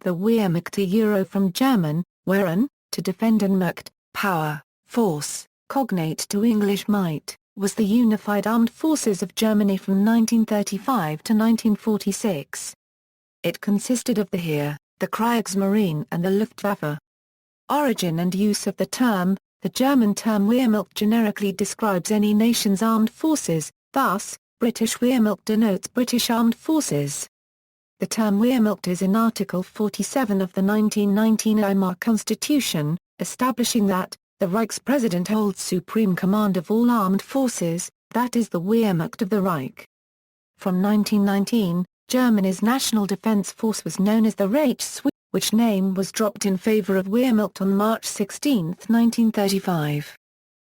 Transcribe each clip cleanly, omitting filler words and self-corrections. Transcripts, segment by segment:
The Wehrmacht euro from German, wehren, to defend, and macht, power, force, cognate to English might, was the unified armed forces of Germany from 1935 to 1946. It consisted of the Heer, the Kriegsmarine and the Luftwaffe. Origin and use of the term: the German term Wehrmacht generically describes any nation's armed forces, thus, British Wehrmacht denotes British Armed Forces. The term Wehrmacht is in Article 47 of the 1919 Weimar Constitution, establishing that, the Reichspräsident holds supreme command of all armed forces, that is the Wehrmacht of the Reich. From 1919, Germany's national defense force was known as the Reichswehr, which name was dropped in favor of Wehrmacht on March 16, 1935.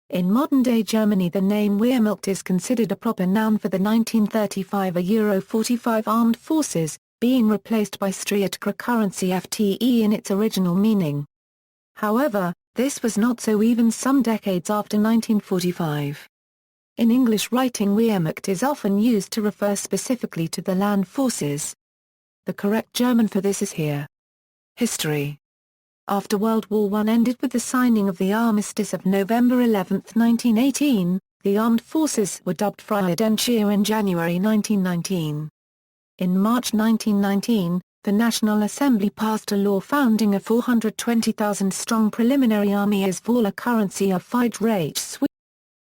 In modern-day Germany, the name Wehrmacht is considered a proper noun for the 1935 Euro 45 armed forces, being replaced by Streitkräfte FTE in its original meaning. However, this was not so even some decades after 1945. In English writing, Wehrmacht is often used to refer specifically to the land forces. The correct German for this is Heer. History. After World War I ended with the signing of the Armistice of November 11, 1918, the armed forces were dubbed Freie Dienstheer in January 1919. In March 1919, the National Assembly passed a law founding a 420,000-strong preliminary army as Voller currency of Fight Reichswehr.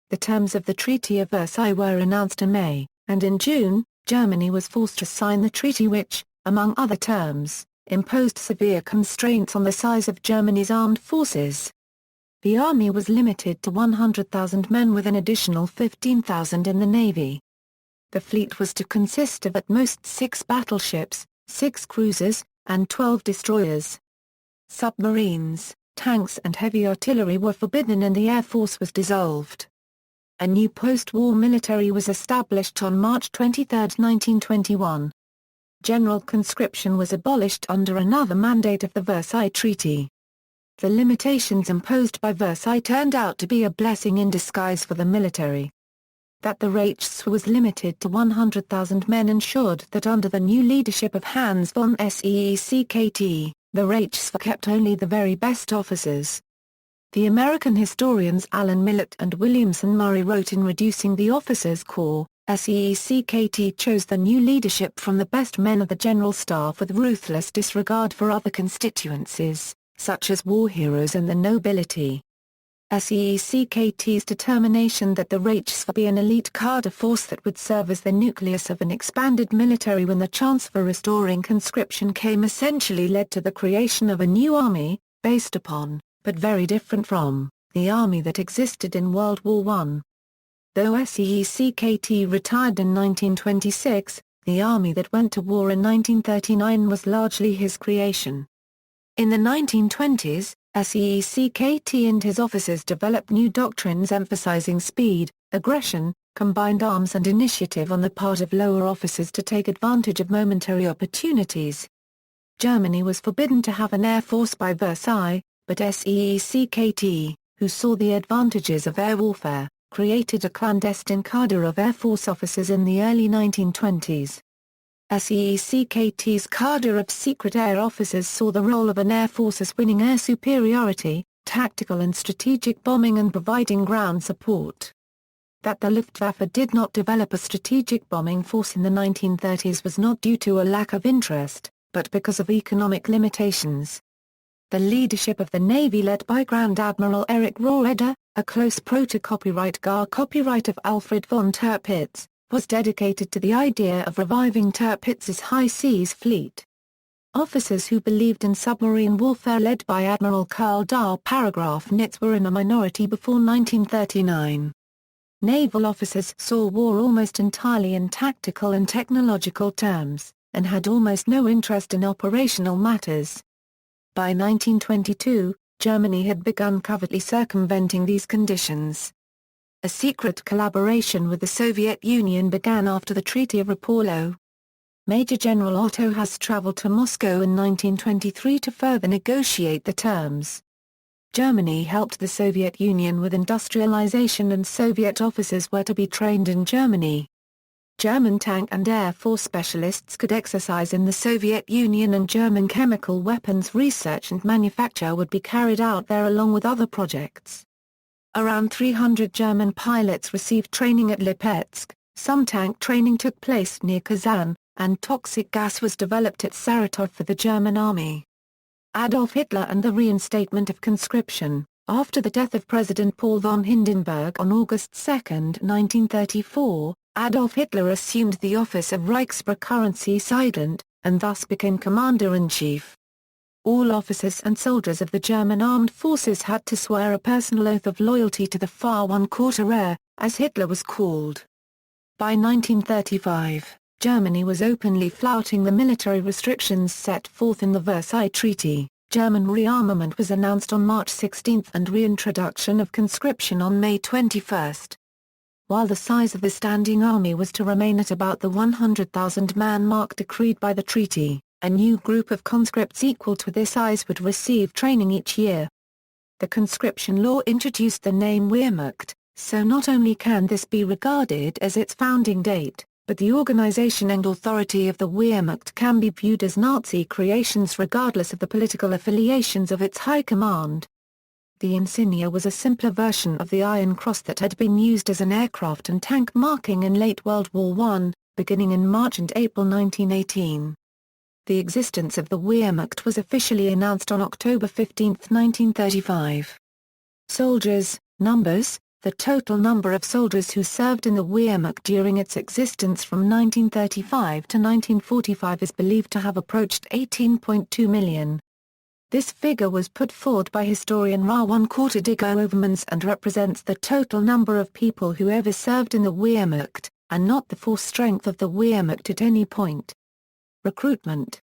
The terms of the Treaty of Versailles were announced in May, and in June, Germany was forced to sign the treaty which, among other terms, imposed severe constraints on the size of Germany's armed forces. The army was limited to 100,000 men with an additional 15,000 in the navy. The fleet was to consist of at most 6 battleships, 6 cruisers, and 12 destroyers. Submarines, tanks and heavy artillery were forbidden and the Air Force was dissolved. A new post-war military was established on March 23, 1921. General conscription was abolished under another mandate of the Versailles Treaty. The limitations imposed by Versailles turned out to be a blessing in disguise for the military. That the Reichswehr was limited to 100,000 men ensured that under the new leadership of Hans von Seeckt, the Reichswehr kept only the very best officers. The American historians Alan Millett and Williamson Murray wrote in reducing the officers' corps, Seeckt chose the new leadership from the best men of the general staff with ruthless disregard for other constituencies, such as war heroes and the nobility. Seeckt's determination that the Reichswehr be an elite cadre force that would serve as the nucleus of an expanded military when the chance for restoring conscription came essentially led to the creation of a new army, based upon, but very different from, the army that existed in World War I. Though Seeckt retired in 1926, the army that went to war in 1939 was largely his creation. In the 1920s, Seeckt and his officers developed new doctrines emphasizing speed, aggression, combined arms and initiative on the part of lower officers to take advantage of momentary opportunities. Germany was forbidden to have an air force by Versailles, but Seeckt, who saw the advantages of air warfare, created a clandestine cadre of Air Force officers in the early 1920s. Seeckt's cadre of secret air officers saw the role of an air force as winning air superiority, tactical and strategic bombing and providing ground support. That the Luftwaffe did not develop a strategic bombing force in the 1930s was not due to a lack of interest, but because of economic limitations. The leadership of the Navy led by Grand Admiral Erich Roeder, a close copyright of Alfred von Tirpitz, was dedicated to the idea of reviving Tirpitz's high seas fleet. Officers who believed in submarine warfare led by Admiral Karl Nitz were in a minority before 1939. Naval officers saw war almost entirely in tactical and technological terms, and had almost no interest in operational matters. By 1922, Germany had begun covertly circumventing these conditions. A secret collaboration with the Soviet Union began after the Treaty of Rapallo. Major General Otto Haas traveled to Moscow in 1923 to further negotiate the terms. Germany helped the Soviet Union with industrialization and Soviet officers were to be trained in Germany. German tank and air force specialists could exercise in the Soviet Union, and German chemical weapons research and manufacture would be carried out there along with other projects. Around 300 German pilots received training at Lipetsk, some tank training took place near Kazan, and toxic gas was developed at Saratov for the German army. Adolf Hitler and the reinstatement of conscription. After the death of President Paul von Hindenburg on August 2, 1934, Adolf Hitler assumed the office of Reichsprokurrency, and thus became Commander-in-Chief. All officers and soldiers of the German armed forces had to swear a personal oath of loyalty to the Wehrmacht, as Hitler was called. By 1935, Germany was openly flouting the military restrictions set forth in the Versailles Treaty. German rearmament was announced on March 16 and reintroduction of conscription on May 21. While the size of the standing army was to remain at about the 100,000-man mark decreed by the treaty, a new group of conscripts equal to this size would receive training each year. The conscription law introduced the name Wehrmacht, so not only can this be regarded as its founding date, but the organization and authority of the Wehrmacht can be viewed as Nazi creations regardless of the political affiliations of its high command. The insignia was a simpler version of the Iron Cross that had been used as an aircraft and tank marking in late World War I, beginning in March and April 1918. The existence of the Wehrmacht was officially announced on October 15, 1935. Soldiers, numbers. The total number of soldiers who served in the Wehrmacht during its existence from 1935 to 1945 is believed to have approached 18.2 million. This figure was put forward by historian Rawan Kortedigo Overmans and represents the total number of people who ever served in the Wehrmacht, and not the force strength of the Wehrmacht at any point. Recruitment.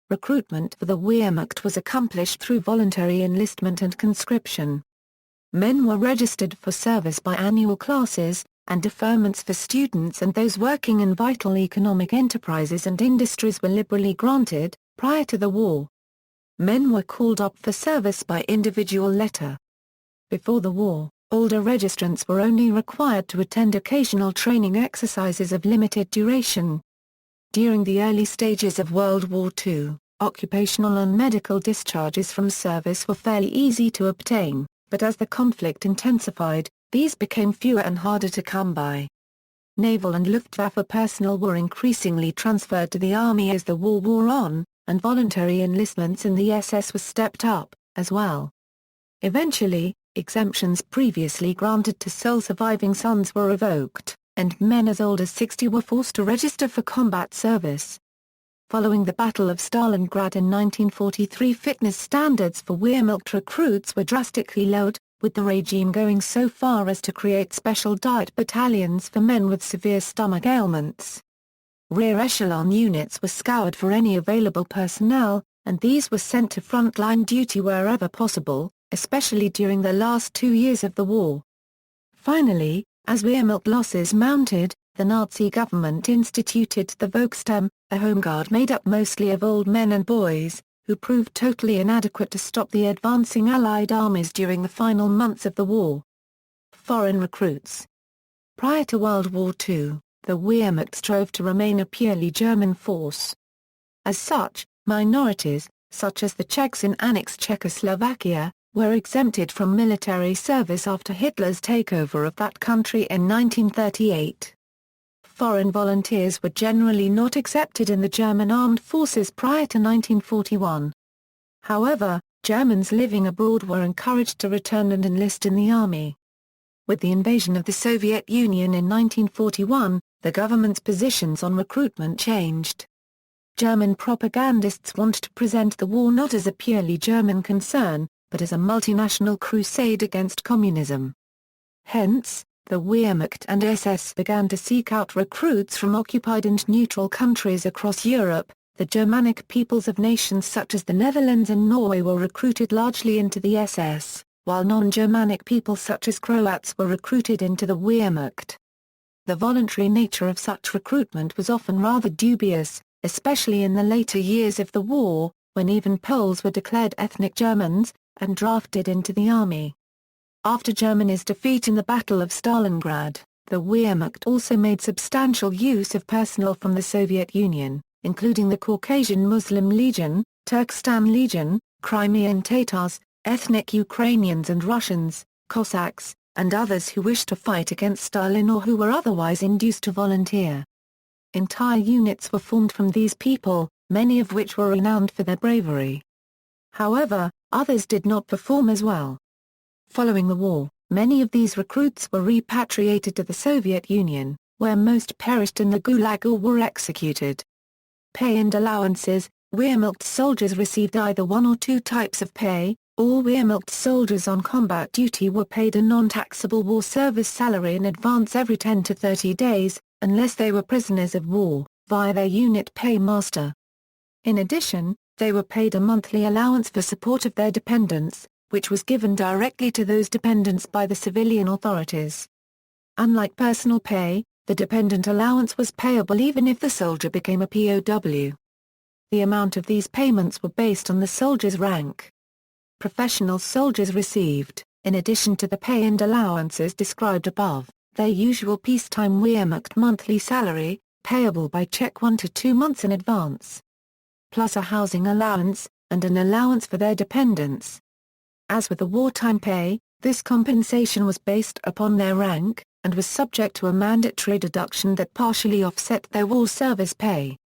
Recruitment for the Wehrmacht was accomplished through voluntary enlistment and conscription. Men were registered for service by annual classes, and deferments for students and those working in vital economic enterprises and industries were liberally granted. Prior to the war, men were called up for service by individual letter. Before the war, older registrants were only required to attend occasional training exercises of limited duration. During the early stages of World War II, occupational and medical discharges from service were fairly easy to obtain, but as the conflict intensified, these became fewer and harder to come by. Naval and Luftwaffe personnel were increasingly transferred to the army as the war wore on, and voluntary enlistments in the SS was stepped up, as well. Eventually, exemptions previously granted to sole surviving sons were revoked, and men as old as 60 were forced to register for combat service. Following the Battle of Stalingrad in 1943, fitness standards for Wehrmacht recruits were drastically lowered, with the regime going so far as to create special diet battalions for men with severe stomach ailments. Rear echelon units were scoured for any available personnel, and these were sent to frontline duty wherever possible, especially during the last 2 years of the war. Finally, as Wehrmacht losses mounted, the Nazi government instituted the Volkssturm, a home guard made up mostly of old men and boys, who proved totally inadequate to stop the advancing Allied armies during the final months of the war. Foreign recruits. Prior to World War II, the Wehrmacht strove to remain a purely German force. As such, minorities, such as the Czechs in annexed Czechoslovakia, were exempted from military service after Hitler's takeover of that country in 1938. Foreign volunteers were generally not accepted in the German armed forces prior to 1941. However, Germans living abroad were encouraged to return and enlist in the army. With the invasion of the Soviet Union in 1941, the government's positions on recruitment changed. German propagandists wanted to present the war not as a purely German concern, but as a multinational crusade against communism. Hence, the Wehrmacht and SS began to seek out recruits from occupied and neutral countries across Europe. The Germanic peoples of nations such as the Netherlands and Norway were recruited largely into the SS, while non-Germanic peoples such as Croats were recruited into the Wehrmacht. The voluntary nature of such recruitment was often rather dubious, especially in the later years of the war, when even Poles were declared ethnic Germans, and drafted into the army. After Germany's defeat in the Battle of Stalingrad, The Wehrmacht also made substantial use of personnel from the Soviet Union, including the Caucasian Muslim Legion, Turkestan Legion, Crimean Tatars, ethnic Ukrainians and Russians, Cossacks, and others who wished to fight against Stalin or who were otherwise induced to volunteer. Entire units were formed from these people, many of which were renowned for their bravery. However, others did not perform as well. Following the war, many of these recruits were repatriated to the Soviet Union, where most perished in the Gulag or were executed. Pay and allowances. Wehrmacht soldiers received either one or two types of pay. All Wehrmacht soldiers on combat duty were paid a non-taxable war service salary in advance every 10 to 30 days, unless they were prisoners of war, via their unit paymaster. In addition, they were paid a monthly allowance for support of their dependents, which was given directly to those dependents by the civilian authorities. Unlike personal pay, the dependent allowance was payable even if the soldier became a POW. The amount of these payments were based on the soldier's rank. Professional soldiers received, in addition to the pay and allowances described above, their usual peacetime Wehrmacht monthly salary, payable by check 1 to 2 months in advance, plus a housing allowance, and an allowance for their dependents. As with the wartime pay, this compensation was based upon their rank, and was subject to a mandatory deduction that partially offset their war service pay.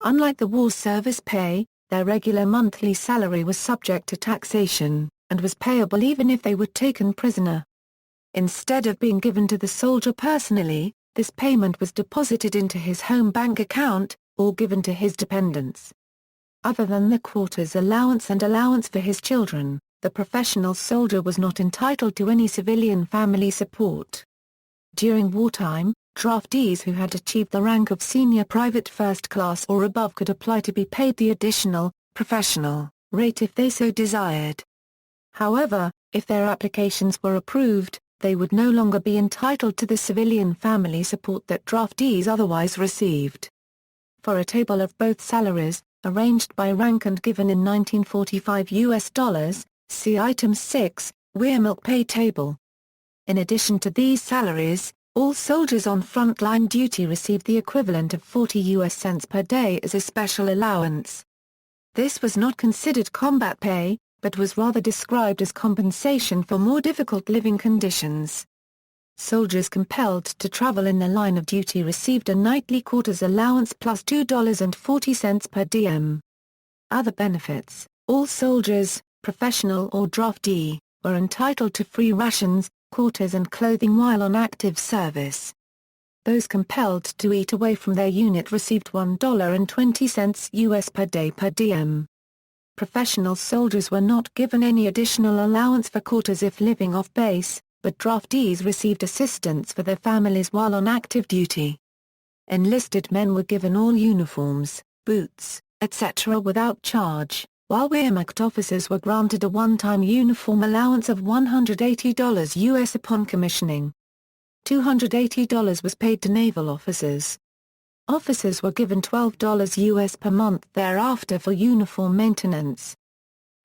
Unlike the war service pay, their regular monthly salary was subject to taxation, and was payable even if they were taken prisoner. Instead of being given to the soldier personally, this payment was deposited into his home bank account, or given to his dependents. Other than the quarters allowance and allowance for his children, the professional soldier was not entitled to any civilian family support. During wartime, draftees who had achieved the rank of senior private first class or above could apply to be paid the additional, professional, rate if they so desired. However, if their applications were approved, they would no longer be entitled to the civilian family support that draftees otherwise received. For a table of both salaries, arranged by rank and given in 1945 US dollars, see Item 6, Wehrmacht Pay Table. In addition to these salaries, all soldiers on frontline duty received the equivalent of 40 US cents per day as a special allowance. This was not considered combat pay, but was rather described as compensation for more difficult living conditions. Soldiers compelled to travel in the line of duty received a nightly quarters allowance plus $2.40 per diem. Other benefits: all soldiers, professional or draftee, were entitled to free rations, quarters and clothing while on active service. Those compelled to eat away from their unit received $1.20 US per day per diem. Professional soldiers were not given any additional allowance for quarters if living off base, but draftees received assistance for their families while on active duty. Enlisted men were given all uniforms, boots, etc. without charge, while Wehrmacht officers were granted a one-time uniform allowance of $180 US upon commissioning. $280 was paid to naval officers. Officers were given $12 US per month thereafter for uniform maintenance.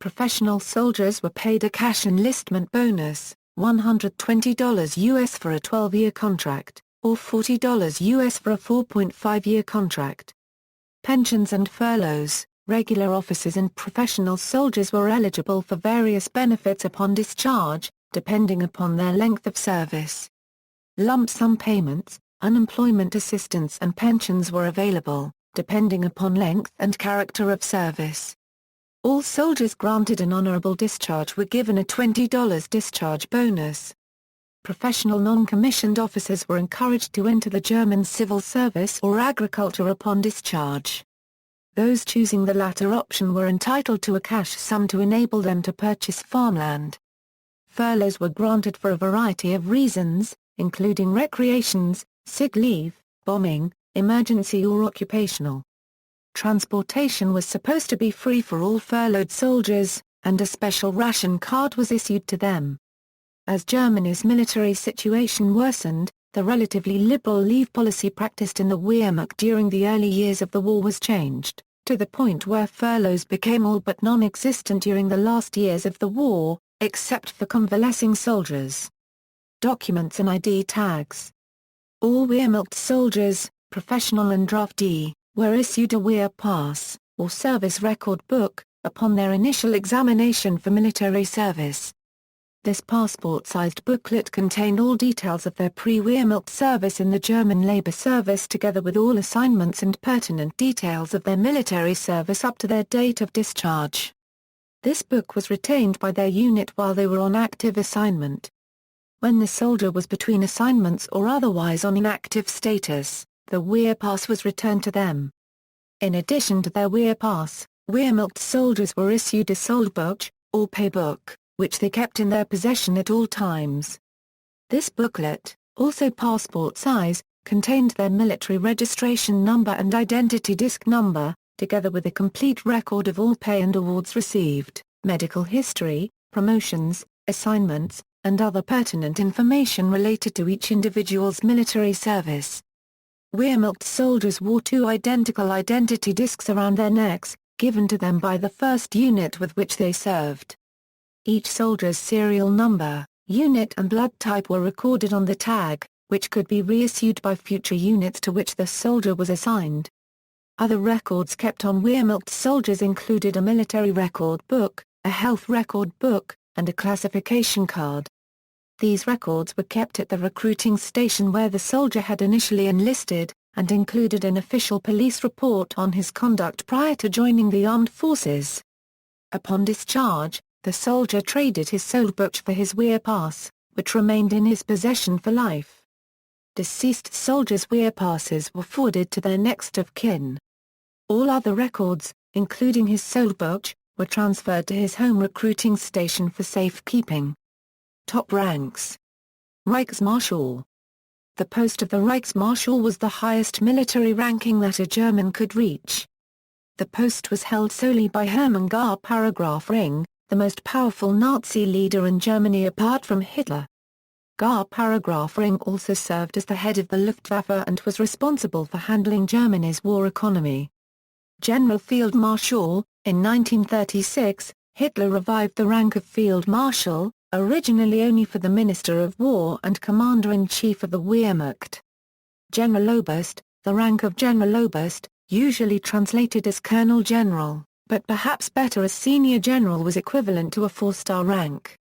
Professional soldiers were paid a cash enlistment bonus, $120 US for a 12-year contract, or $40 US for a 4.5-year contract. Pensions and furloughs. Regular officers and professional soldiers were eligible for various benefits upon discharge, depending upon their length of service. Lump sum payments, unemployment assistance and pensions were available, depending upon length and character of service. All soldiers granted an honorable discharge were given a $20 discharge bonus. Professional non-commissioned officers were encouraged to enter the German civil service or agriculture upon discharge. Those choosing the latter option were entitled to a cash sum to enable them to purchase farmland. Furloughs were granted for a variety of reasons, including recreations, sick leave, bombing, emergency or occupational. Transportation was supposed to be free for all furloughed soldiers, and a special ration card was issued to them. As Germany's military situation worsened, the relatively liberal leave policy practiced in the Wehrmacht during the early years of the war was changed, to the point where furloughs became all but non-existent during the last years of the war, except for convalescing soldiers. Documents and ID tags. All Wehrmacht soldiers, professional and draftee, were issued a Wehr pass, or service record book, upon their initial examination for military service. This passport-sized booklet contained all details of their pre-Wehrmacht service in the German labor service together with all assignments and pertinent details of their military service up to their date of discharge. This book was retained by their unit while they were on active assignment. When the soldier was between assignments or otherwise on inactive status, the Wehr pass was returned to them. In addition to their Wehr pass, Wehrmacht soldiers were issued a Soldbuch, or paybook, which they kept in their possession at all times. This booklet, also passport size, contained their military registration number and identity disc number, together with a complete record of all pay and awards received, medical history, promotions, assignments, and other pertinent information related to each individual's military service. Wehrmacht soldiers wore 2 identical identity discs around their necks, given to them by the first unit with which they served. Each soldier's serial number, unit and blood type were recorded on the tag, which could be reissued by future units to which the soldier was assigned. Other records kept on Wehrmacht soldiers included a military record book, a health record book, and a classification card. These records were kept at the recruiting station where the soldier had initially enlisted, and included an official police report on his conduct prior to joining the armed forces. Upon discharge, the soldier traded his Soldbuch for his Wehr pass, which remained in his possession for life. Deceased soldiers' Wehr passes were forwarded to their next of kin. All other records, including his Soldbuch, were transferred to his home recruiting station for safekeeping. Top ranks. Reichsmarschall. The post of the Reichsmarschall was the highest military ranking that a German could reach. The post was held solely by Hermann Ring, the most powerful Nazi leader in Germany apart from Hitler. Ring also served as the head of the Luftwaffe and was responsible for handling Germany's war economy. General Field Marshal. In 1936, Hitler revived the rank of Field Marshal, originally only for the Minister of War and Commander-in-Chief of the Wehrmacht. Generaloberst, the rank of Generaloberst, usually translated as Colonel General, but perhaps better as Senior General was equivalent to a 4-star rank.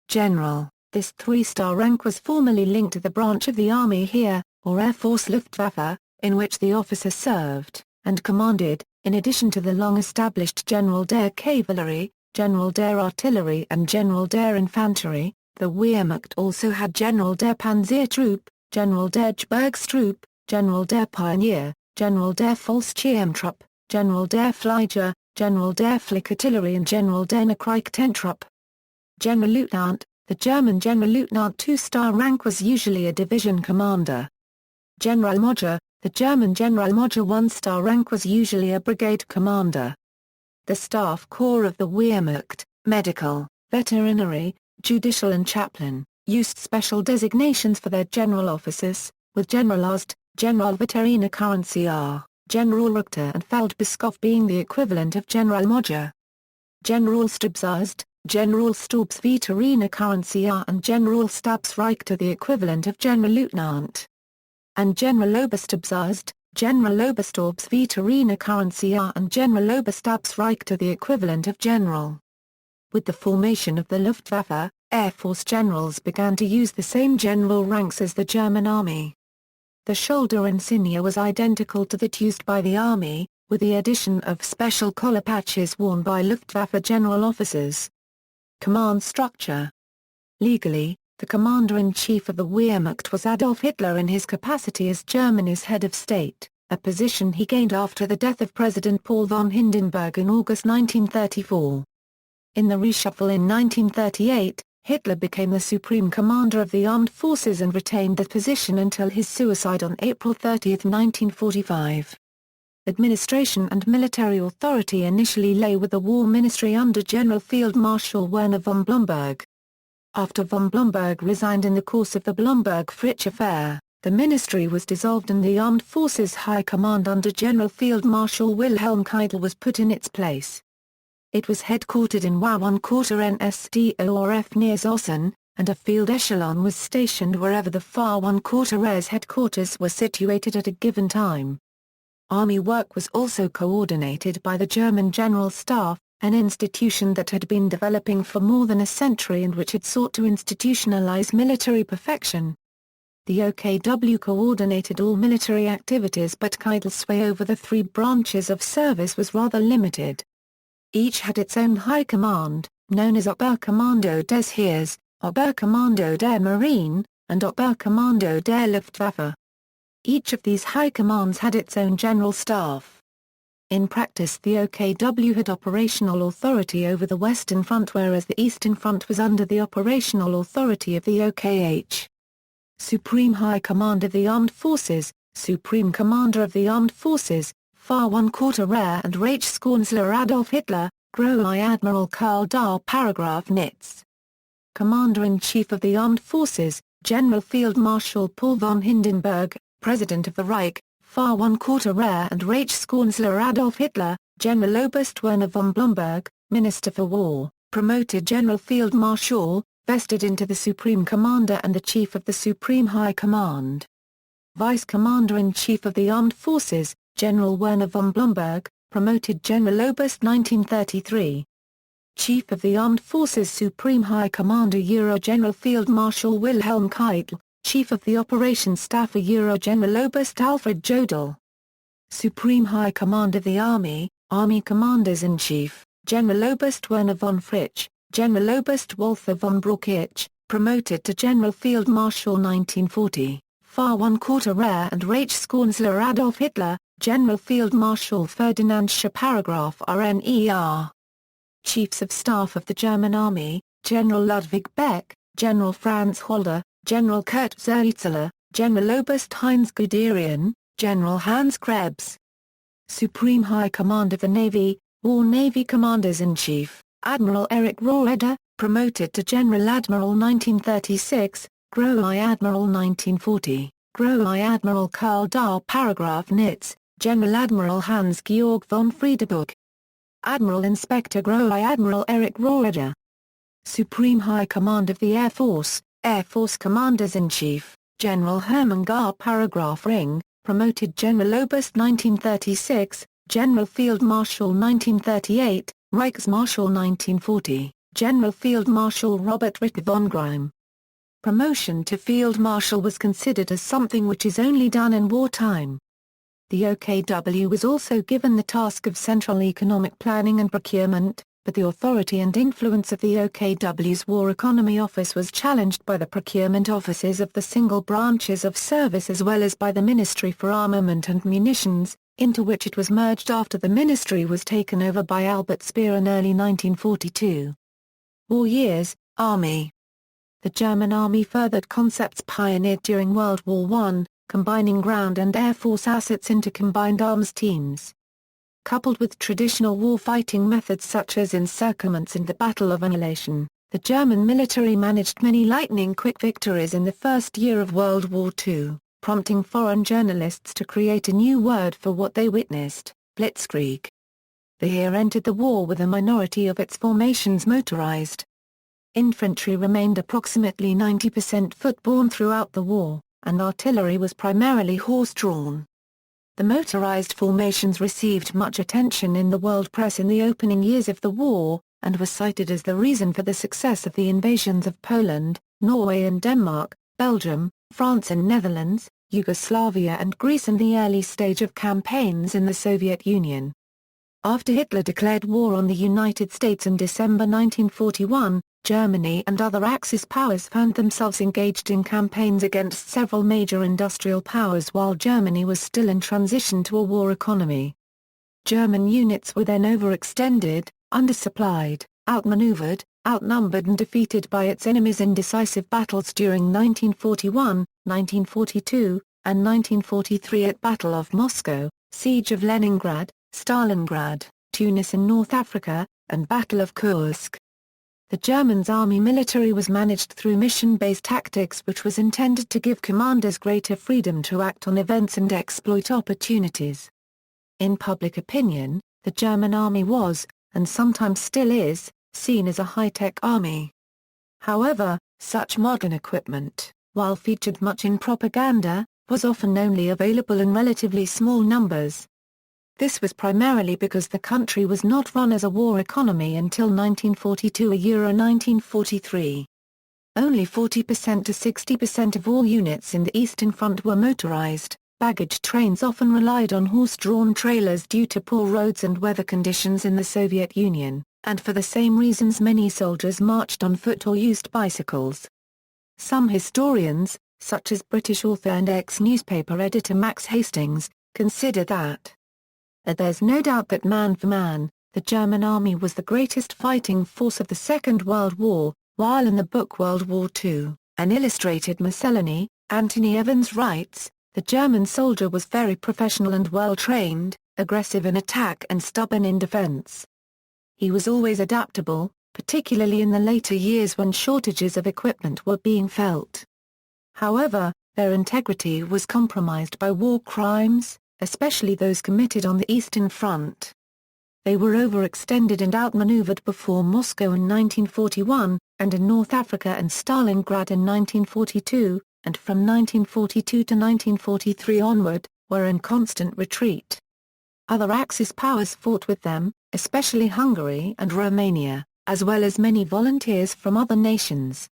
General, this 3-star rank was formerly linked to the branch of the Army Heer, or Air Force Luftwaffe, in which the officer served, and commanded, in addition to the long-established General der Cavalry, General der Artillerie and General der Infanterie. The Wehrmacht also had General der Panzertrupp, General der Gebirgstrupp, General der Pionier, General der Fallschirmtrupp, General der Flieger, General der Flickartillerie and General der Nachrichtentrupp. Generalleutnant, the German Generalleutnant 2-star rank was usually a division commander. Generalmajor, the German Generalmajor 1-star rank was usually a brigade commander. The staff corps of the Wehrmacht, medical, veterinary, judicial and chaplain, used special designations for their general officers, with Generalarzt, Generalveterinärkommissar, Generalrichter and Feldbischof being the equivalent of Generalmajor. Generalstabsarzt, Generalstabsveterinärkommissar and Generalstabsrichter the equivalent of Generalleutnant. And Generaloberstabsarzt, Generaloberstabsveterinärkommissar and Generaloberstabsrichter the equivalent of general. With the formation of the Luftwaffe, Air Force generals began to use the same general ranks as the German Army. The shoulder insignia was identical to that used by the Army, with the addition of special collar patches worn by Luftwaffe general officers. Command structure. Legally, the commander-in-chief of the Wehrmacht was Adolf Hitler in his capacity as Germany's head of state, a position he gained after the death of President Paul von Hindenburg in August 1934. In the reshuffle in 1938, Hitler became the supreme commander of the armed forces and retained that position until his suicide on April 30, 1945. Administration and military authority initially lay with the War Ministry under General Field Marshal Werner von Blomberg. After von Blomberg resigned in the course of the Blomberg-Fritsch affair, the ministry was dissolved and the Armed Forces High Command under General Field Marshal Wilhelm Keitel was put in its place. It was headquartered in Wa 1 Quarter NSDORF near Zossen, and a field echelon was stationed wherever the Far One Quarter Rear's headquarters were situated at a given time. Army work was also coordinated by the German General Staff, an institution that had been developing for more than a century and which had sought to institutionalize military perfection. The OKW coordinated all military activities, but Keitel's sway over the three branches of service was rather limited. Each had its own high command, known as Oberkommando des Heers, Oberkommando der Marine, and Oberkommando der Luftwaffe. Each of these high commands had its own general staff. In practice, the OKW had operational authority over the Western Front, whereas the Eastern Front was under the operational authority of the OKH. Supreme High Command of the Armed Forces, Supreme Commander of the Armed Forces, Far One Quarter Rear and Reichskanzler Adolf Hitler, Große Admiral Karl Dahr. Paragraph Nitz. Commander-in-Chief of the Armed Forces, General Field Marshal Paul von Hindenburg, President of the Reich, Far One Quarter Rear and Reichskanzler Adolf Hitler, General Oberst Werner von Blomberg, Minister for War, promoted General Field Marshal, vested into the Supreme Commander and the Chief of the Supreme High Command. Vice Commander-in-Chief of the Armed Forces, General Werner von Blomberg, promoted General Oberst 1933. Chief of the Armed Forces Supreme High Commander Euro General Field Marshal Wilhelm Keitel, Chief of the Operations Staff Euro General Oberst Alfred Jodl. Supreme High Command of the Army, Army Commanders-in-Chief, General Oberst Werner von Fritsch, General Oberst Walther von Brauchitsch, promoted to General Field Marshal 1940, Far One Quarter Rear and Reichskanzler Adolf Hitler, General Field Marshal Ferdinand Scher. Paragraph RNER. Chiefs of Staff of the German Army, General Ludwig Beck, General Franz Halder, General Kurt Zerzeler, General Oberst Heinz Guderian, General Hans Krebs. Supreme High Command of the Navy, War Navy Commanders-in-Chief, Admiral Erich Roeder, promoted to General Admiral 1936, Große Admiral 1940, Große Admiral Karl Dahr. Paragraph Nitz, General Admiral Hans-Georg von Friedeburg. Admiral Inspector Große Admiral Erich Roeder. Supreme High Command of the Air Force Commanders-in-Chief, General Hermann Garr. Paragraph Ring, promoted General Oberst 1936, General Field Marshal 1938, Reichsmarschall 1940, General Field Marshal Robert Ritter von Grimm. Promotion to Field Marshal was considered as something which is only done in wartime. The OKW was also given the task of central economic planning and procurement, but the authority and influence of the OKW's War Economy Office was challenged by the procurement offices of the single branches of service as well as by the Ministry for Armament and Munitions, into which it was merged after the ministry was taken over by Albert Speer in early 1942. War years, Army. The German Army furthered concepts pioneered during World War I, combining ground and air force assets into combined arms teams. Coupled with traditional war-fighting methods such as encirclements and the Battle of Annihilation, the German military managed many lightning-quick victories in the first year of World War II, prompting foreign journalists to create a new word for what they witnessed, blitzkrieg. The Heer entered the war with a minority of its formations motorized. Infantry remained approximately 90% foot-borne throughout the war, and artillery was primarily horse-drawn. The motorized formations received much attention in the world press in the opening years of the war, and were cited as the reason for the success of the invasions of Poland, Norway and Denmark, Belgium, France and Netherlands, Yugoslavia and Greece and the early stage of campaigns in the Soviet Union. After Hitler declared war on the United States in December 1941, Germany and other Axis powers found themselves engaged in campaigns against several major industrial powers while Germany was still in transition to a war economy. German units were then overextended, undersupplied, outmaneuvered, outnumbered and defeated by its enemies in decisive battles during 1941, 1942, and 1943 at Battle of Moscow, Siege of Leningrad, Stalingrad, Tunis in North Africa, and Battle of Kursk. The German's army military was managed through mission-based tactics which was intended to give commanders greater freedom to act on events and exploit opportunities. In public opinion, the German army was, and sometimes still is, seen as a high-tech army. However, Such modern equipment, while featured much in propaganda, was often only available in relatively small numbers. This was primarily because the country was not run as a war economy until 1942–1943. Only 40% to 60% of all units in the Eastern Front were motorized. Baggage trains often relied on horse-drawn trailers due to poor roads and weather conditions in the Soviet Union, and for the same reasons many soldiers marched on foot or used bicycles. Some historians, such as British author and ex-newspaper editor Max Hastings, consider that there's no doubt that man for man, the German army was the greatest fighting force of the Second World War, while in the book World War II, an illustrated miscellany, Anthony Evans writes, the German soldier was very professional and well-trained, aggressive in attack and stubborn in defense. He was always adaptable, particularly in the later years when shortages of equipment were being felt. However, their integrity was compromised by war crimes, especially those committed on the Eastern Front. They were overextended and outmaneuvered before Moscow in 1941, and in North Africa and Stalingrad in 1942, and from 1942 to 1943 onward, were in constant retreat. Other Axis powers fought with them, especially Hungary and Romania, as well as many volunteers from other nations.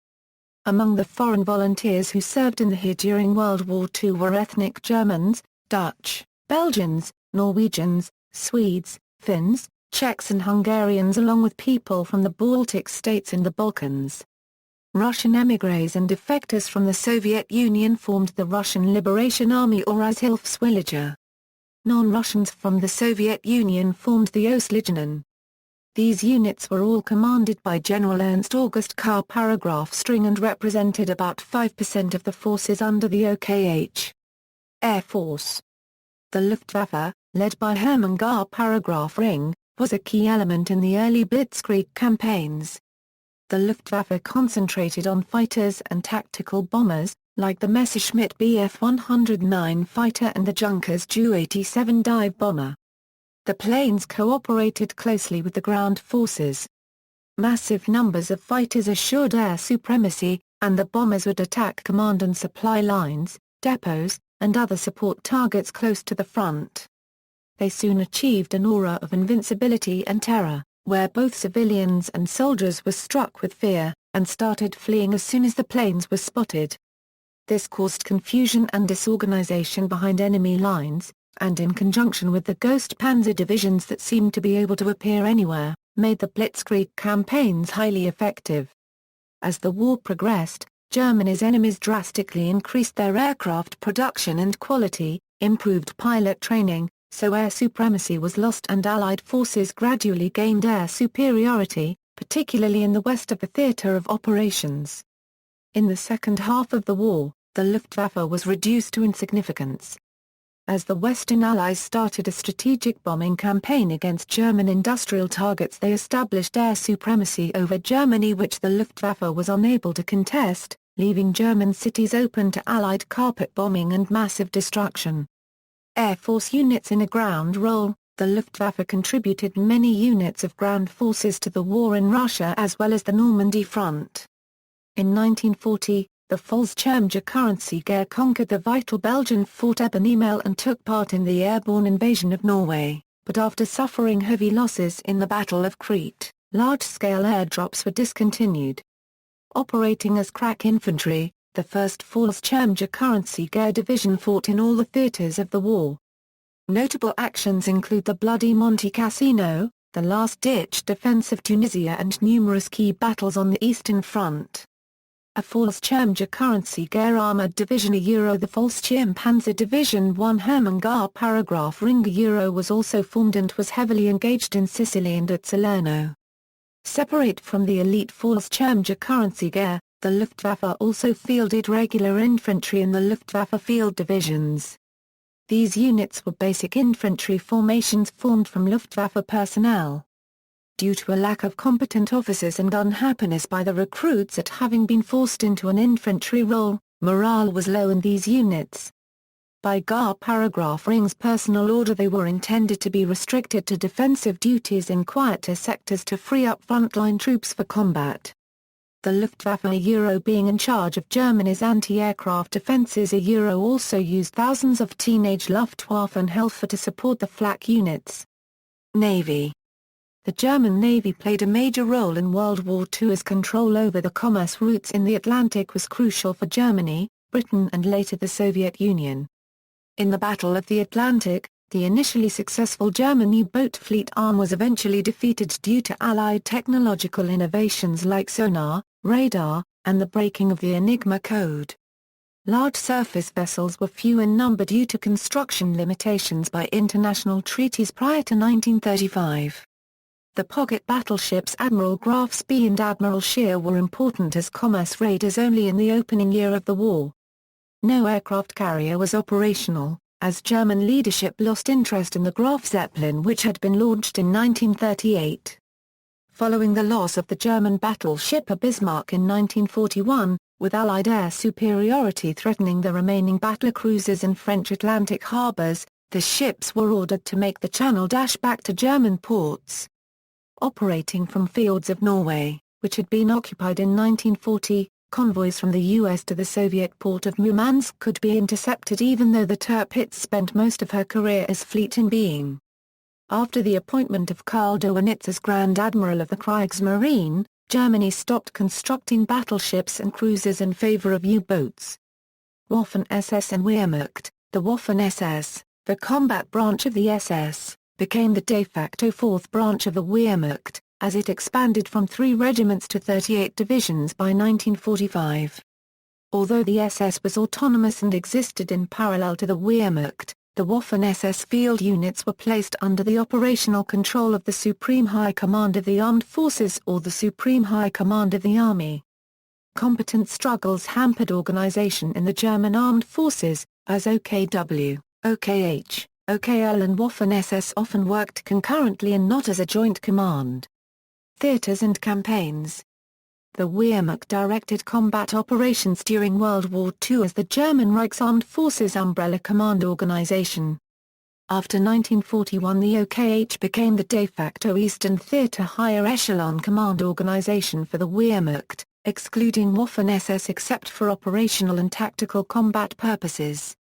Among the foreign volunteers who served in the Heer during World War II were ethnic Germans, Dutch, Belgians, Norwegians, Swedes, Finns, Czechs and Hungarians along with people from the Baltic states and the Balkans. Russian émigrés and defectors from the Soviet Union formed the Russian Liberation Army or as Hilfswillige. Non-Russians from the Soviet Union formed the Ostlegionen. These units were all commanded by General Ernst August K. String and represented about 5% of the forces under the OKH. Air Force. The Luftwaffe, led by Hermann Gar Ring, was a key element in the early Blitzkrieg campaigns. The Luftwaffe concentrated on fighters and tactical bombers, like the Messerschmitt Bf-109 fighter and the Junkers Ju-87 dive bomber. The planes cooperated closely with the ground forces. Massive numbers of fighters assured air supremacy, and the bombers would attack command and supply lines, depots, and other support targets close to the front. They soon achieved an aura of invincibility and terror, where both civilians and soldiers were struck with fear, and started fleeing as soon as the planes were spotted. This caused confusion and disorganization behind enemy lines, and in conjunction with the ghost panzer divisions that seemed to be able to appear anywhere, made the Blitzkrieg campaigns highly effective. As the war progressed, Germany's enemies drastically increased their aircraft production and quality, improved pilot training, so air supremacy was lost and Allied forces gradually gained air superiority, particularly in the west of the theater of operations. In the second half of the war, the Luftwaffe was reduced to insignificance. As the Western Allies started a strategic bombing campaign against German industrial targets, they established air supremacy over Germany which the Luftwaffe was unable to contest, leaving German cities open to Allied carpet bombing and massive destruction. Air Force units in a ground role, the Luftwaffe contributed many units of ground forces to the war in Russia as well as the Normandy front. In 1940, the Fallschirmjägerkreuzer conquered the vital Belgian Fort Ebenemael and took part in the airborne invasion of Norway, but after suffering heavy losses in the Battle of Crete, large-scale airdrops were discontinued. Operating as crack infantry, the 1st Fallschirmjägerkreuzer Division fought in all the theaters of the war. Notable actions include the Bloody Monte Cassino, the last-ditch defense of Tunisia and numerous key battles on the Eastern Front. A Fallschirmjägerkreuzer armored division the Fallschirmpanzer Division 1 Hermann Gar Ring was also formed and was heavily engaged in Sicily and at Salerno. Separate from the elite Fallschirmjägerkreuzer, the Luftwaffe also fielded regular infantry in the Luftwaffe field divisions. These units were basic infantry formations formed from Luftwaffe personnel. Due to a lack of competent officers and unhappiness by the recruits at having been forced into an infantry role, morale was low in these units. By Gar Ring's personal order they were intended to be restricted to defensive duties in quieter sectors to free up frontline troops for combat. The Luftwaffe being in charge of Germany's anti-aircraft defences also used thousands of teenage Luftwaffe and Helfer to support the flak units. Navy. The German Navy played a major role in World War II as control over the commerce routes in the Atlantic was crucial for Germany, Britain and later the Soviet Union. In the Battle of the Atlantic, the initially successful German U-boat fleet arm was eventually defeated due to Allied technological innovations like sonar, radar, and the breaking of the Enigma code. Large surface vessels were few in number due to construction limitations by international treaties prior to 1935. The pocket battleships Admiral Graf Spee and Admiral Scheer were important as commerce raiders only in the opening year of the war. No aircraft carrier was operational, as German leadership lost interest in the Graf Zeppelin which had been launched in 1938. Following the loss of the German battleship Bismarck in 1941, with Allied air superiority threatening the remaining battlecruisers in French Atlantic harbors, the ships were ordered to make the Channel dash back to German ports. Operating from fjords of Norway, which had been occupied in 1940, convoys from the US to the Soviet port of Murmansk could be intercepted even though the Tirpitz spent most of her career as fleet in being. After the appointment of Karl Dönitz as Grand Admiral of the Kriegsmarine, Germany stopped constructing battleships and cruisers in favor of U-boats. Waffen-SS and Wehrmacht. The Waffen-SS, the combat branch of the SS, became the de facto fourth branch of the Wehrmacht, as it expanded from 3 regiments to 38 divisions by 1945. Although the SS was autonomous and existed in parallel to the Wehrmacht, the Waffen-SS field units were placed under the operational control of the Supreme High Command of the Armed Forces or the Supreme High Command of the Army. Competent struggles hampered organization in the German Armed Forces, as OKW, OKH, OKL and Waffen-SS often worked concurrently and not as a joint command. Theaters and campaigns. The Wehrmacht directed combat operations during World War II as the German Reichsarmed Forces umbrella command organization. After 1941 the OKH became the de facto Eastern Theater higher echelon command organization for the Wehrmacht, excluding Waffen-SS except for operational and tactical combat purposes.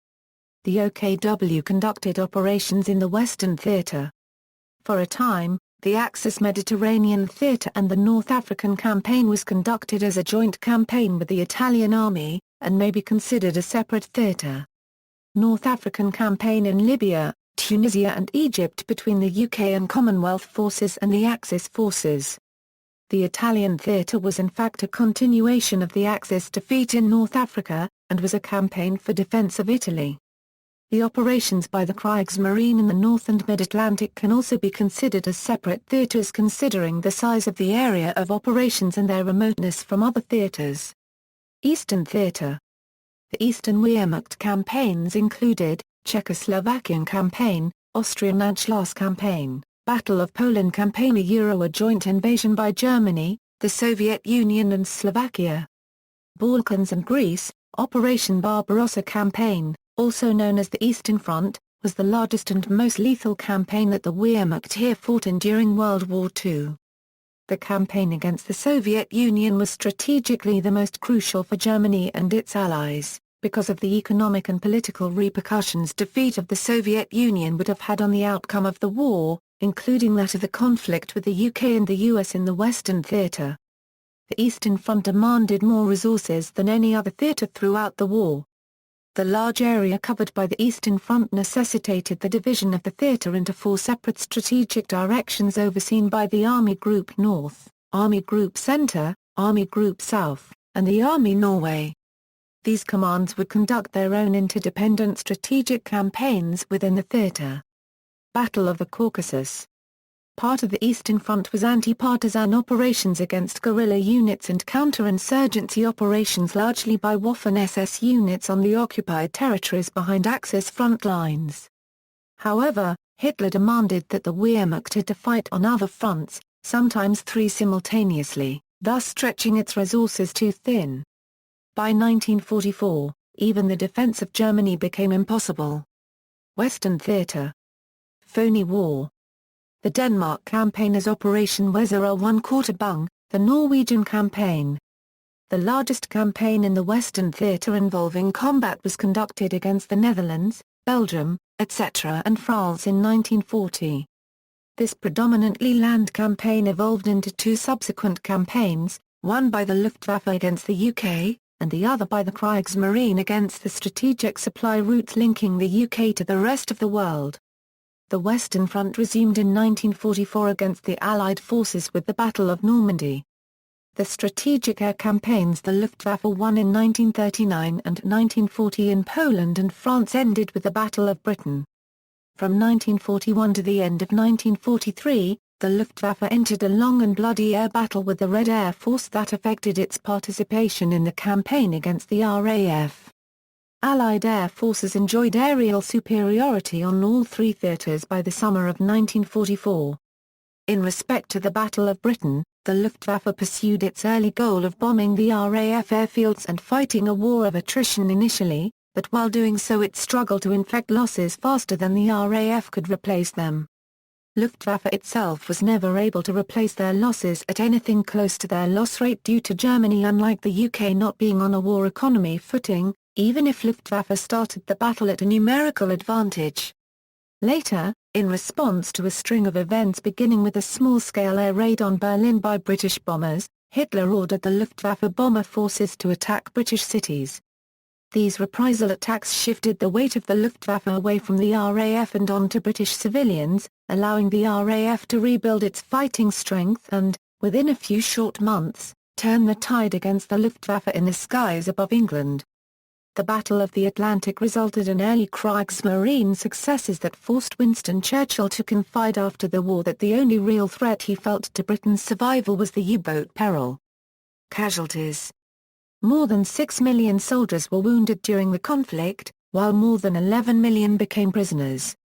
The OKW conducted operations in the Western Theater. For a time, the Axis Mediterranean Theater and the North African Campaign was conducted as a joint campaign with the Italian Army, and may be considered a separate theater. North African Campaign in Libya, Tunisia and Egypt between the UK and Commonwealth forces and the Axis forces. The Italian theater was in fact a continuation of the Axis defeat in North Africa, and was a campaign for defence of Italy. The operations by the Kriegsmarine in the North and Mid-Atlantic can also be considered as separate theaters considering the size of the area of operations and their remoteness from other theaters. Eastern Theater. The Eastern Wehrmacht campaigns included, Czechoslovakian Campaign, Austrian Anschluss Campaign, Battle of Poland Campaign a joint invasion by Germany, the Soviet Union and Slovakia. Balkans and Greece, Operation Barbarossa Campaign, also known as the Eastern Front, was the largest and most lethal campaign that the Wehrmacht Heer fought in during World War II. The campaign against the Soviet Union was strategically the most crucial for Germany and its allies, because of the economic and political repercussions defeat of the Soviet Union would have had on the outcome of the war, including that of the conflict with the UK and the US in the Western Theater. The Eastern Front demanded more resources than any other theater throughout the war. The large area covered by the Eastern Front necessitated the division of the theater into 4 separate strategic directions overseen by the Army Group North, Army Group Centre, Army Group South, and the Army Norway. These commands would conduct their own interdependent strategic campaigns within the theater. Battle of the Caucasus. Part of the Eastern Front was anti-partisan operations against guerrilla units and counter-insurgency operations largely by Waffen-SS units on the occupied territories behind Axis front lines. However, Hitler demanded that the Wehrmacht had to fight on other fronts, sometimes 3 simultaneously, thus stretching its resources too thin. By 1944, even the defense of Germany became impossible. Western Theater. Phony War. The Denmark campaign as Operation Weser 1/4 Bung, the Norwegian campaign. the largest campaign in the Western theatre involving combat was conducted against the Netherlands, Belgium, etc. and France in 1940. This predominantly land campaign evolved into two subsequent campaigns, one by the Luftwaffe against the UK, and the other by the Kriegsmarine against the strategic supply routes linking the UK to the rest of the world. The Western Front resumed in 1944 against the Allied forces with the Battle of Normandy. The strategic air campaigns the Luftwaffe won in 1939 and 1940 in Poland and France ended with the Battle of Britain. From 1941 to the end of 1943, the Luftwaffe entered a long and bloody air battle with the Red Air Force that affected its participation in the campaign against the RAF. Allied air forces enjoyed aerial superiority on all three theatres by the summer of 1944. In respect to the Battle of Britain, the Luftwaffe pursued its early goal of bombing the RAF airfields and fighting a war of attrition initially, but while doing so it struggled to inflict losses faster than the RAF could replace them. Luftwaffe itself was never able to replace their losses at anything close to their loss rate due to Germany, unlike the UK, not being on a war economy footing, even if Luftwaffe started the battle at a numerical advantage. Later, in response to a string of events beginning with a small-scale air raid on Berlin by British bombers, Hitler ordered the Luftwaffe bomber forces to attack British cities. These reprisal attacks shifted the weight of the Luftwaffe away from the RAF and onto British civilians, allowing the RAF to rebuild its fighting strength and, within a few short months, turn the tide against the Luftwaffe in the skies above England. The Battle of the Atlantic resulted in early Kriegsmarine successes that forced Winston Churchill to confide after the war that the only real threat he felt to Britain's survival was the U-boat peril. Casualties. More than 6 million soldiers were wounded during the conflict, while more than 11 million became prisoners.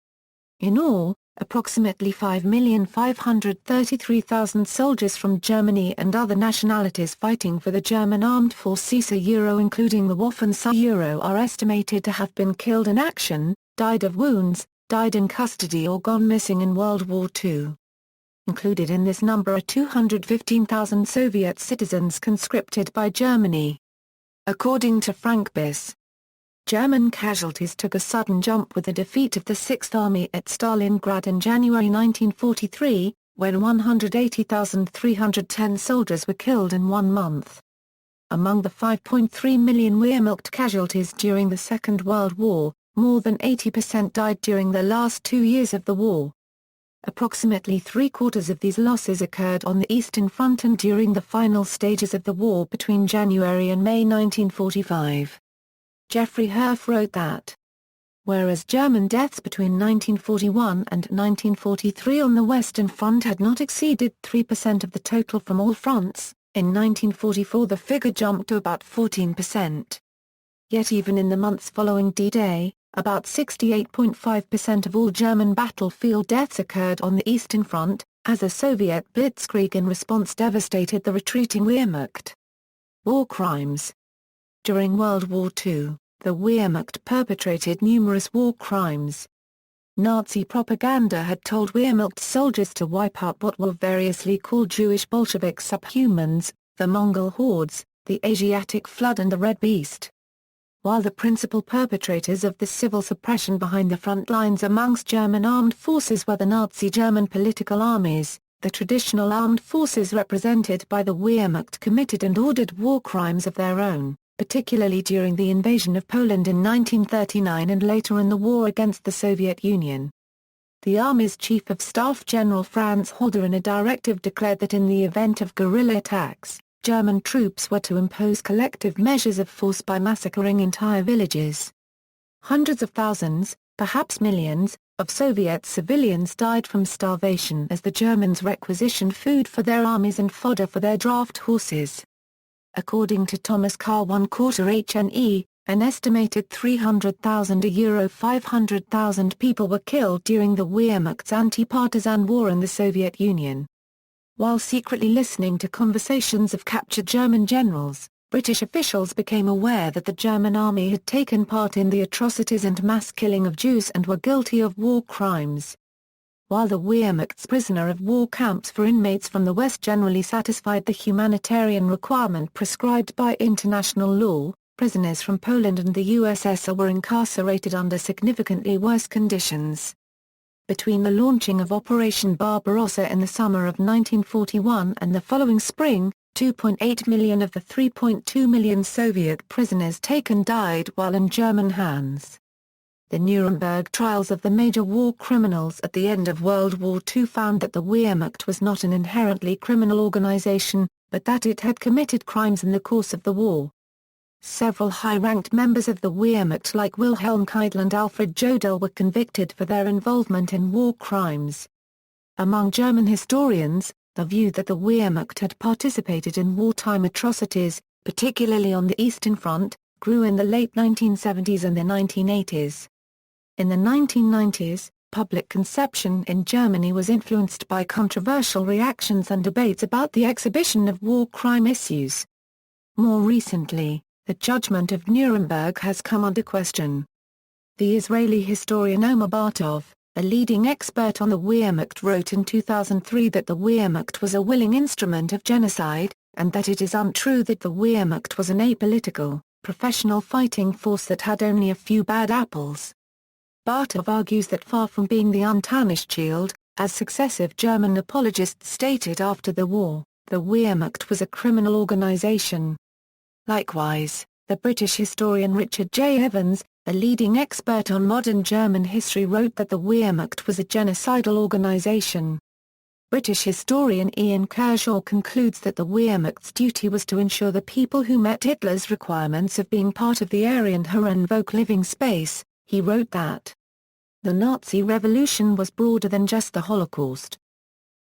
In all, approximately 5,533,000 soldiers from Germany and other nationalities fighting for the German armed forces including the Waffen are estimated to have been killed in action, died of wounds, died in custody or gone missing in World War II. Included in this number are 215,000 Soviet citizens conscripted by Germany. According to Frank Biss, German casualties took a sudden jump with the defeat of the Sixth Army at Stalingrad in January 1943, when 180,310 soldiers were killed in 1 month. Among the 5.3 million Wehrmacht casualties during the Second World War, more than 80% died during the last 2 years of the war. Approximately three-quarters of these losses occurred on the Eastern Front and during the final stages of the war between January and May 1945. Jeffrey Herf wrote that, whereas German deaths between 1941 and 1943 on the Western Front had not exceeded 3% of the total from all fronts, in 1944 the figure jumped to about 14%. Yet even in the months following D-Day, about 68.5% of all German battlefield deaths occurred on the Eastern Front, as a Soviet blitzkrieg in response devastated the retreating Wehrmacht. War crimes. During World War II, the Wehrmacht perpetrated numerous war crimes. Nazi propaganda had told Wehrmacht soldiers to wipe out what were variously called Jewish Bolshevik subhumans, the Mongol hordes, the Asiatic flood and the Red Beast. While the principal perpetrators of the civil suppression behind the front lines amongst German armed forces were the Nazi German political armies, the traditional armed forces represented by the Wehrmacht committed and ordered war crimes of their own, particularly during the invasion of Poland in 1939 and later in the war against the Soviet Union. The Army's Chief of Staff General Franz Halder in a directive declared that in the event of guerrilla attacks, German troops were to impose collective measures of force by massacring entire villages. Hundreds of thousands, perhaps millions, of Soviet civilians died from starvation as the Germans requisitioned food for their armies and fodder for their draft horses. According to Thomas Carr, 1/4 HNE, an estimated 300,000 to 500,000 people were killed during the Wehrmacht's anti-partisan war in the Soviet Union. While secretly listening to conversations of captured German generals, British officials became aware that the German army had taken part in the atrocities and mass killing of Jews and were guilty of war crimes. while the Wehrmacht's prisoner of war camps for inmates from the West generally satisfied the humanitarian requirement prescribed by international law, prisoners from Poland and the USSR were incarcerated under significantly worse conditions. Between the launching of Operation Barbarossa in the summer of 1941 and the following spring, 2.8 million of the 3.2 million Soviet prisoners taken died while in German hands. The Nuremberg trials of the major war criminals at the end of World War II found that the Wehrmacht was not an inherently criminal organization, but that it had committed crimes in the course of the war. Several high-ranked members of the Wehrmacht like Wilhelm Keitel and Alfred Jodl were convicted for their involvement in war crimes. Among German historians, the view that the Wehrmacht had participated in wartime atrocities, particularly on the Eastern Front, grew in the late 1970s and the 1980s. In the 1990s, public conception in Germany was influenced by controversial reactions and debates about the exhibition of war crime issues. More recently, the judgment of Nuremberg has come under question. The Israeli historian Omer Bartov, a leading expert on the Wehrmacht, wrote in 2003 that the Wehrmacht was a willing instrument of genocide, and that it is untrue that the Wehrmacht was an apolitical, professional fighting force that had only a few bad apples. Bartov argues that far from being the untarnished shield, as successive German apologists stated after the war, the Wehrmacht was a criminal organization. Likewise, the British historian Richard J. Evans, a leading expert on modern German history, wrote that the Wehrmacht was a genocidal organization. British historian Ian Kershaw concludes that the Wehrmacht's duty was to ensure the people who met Hitler's requirements of being part of the Aryan Herrenvolk living space. He wrote that the Nazi revolution was broader than just the Holocaust.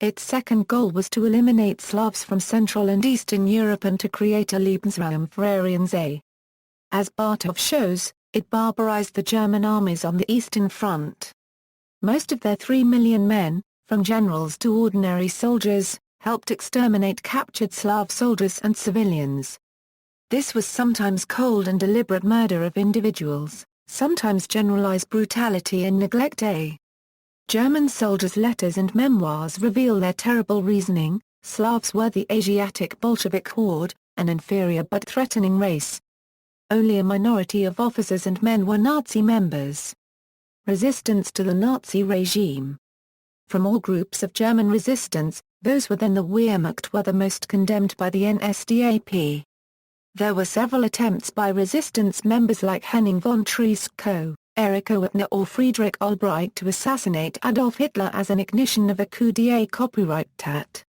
Its second goal was to eliminate Slavs from Central and Eastern Europe and to create a Lebensraum for Aryans. As Bartov shows, it barbarized the German armies on the Eastern Front. Most of their 3 million men, from generals to ordinary soldiers, helped exterminate captured Slav soldiers and civilians. This was sometimes cold and deliberate murder of individuals, sometimes generalized brutality and neglect. German soldiers' letters and memoirs reveal their terrible reasoning. Slavs were the Asiatic Bolshevik horde, an inferior but threatening race. Only a minority of officers and men were Nazi members. Resistance to the Nazi regime. From all groups of German resistance, those within the Wehrmacht were the most condemned by the NSDAP. There were several attempts by resistance members like Henning von Treschow, Erich Oetner or Friedrich Albright to assassinate Adolf Hitler as an ignition of a coup d'état copyrighted.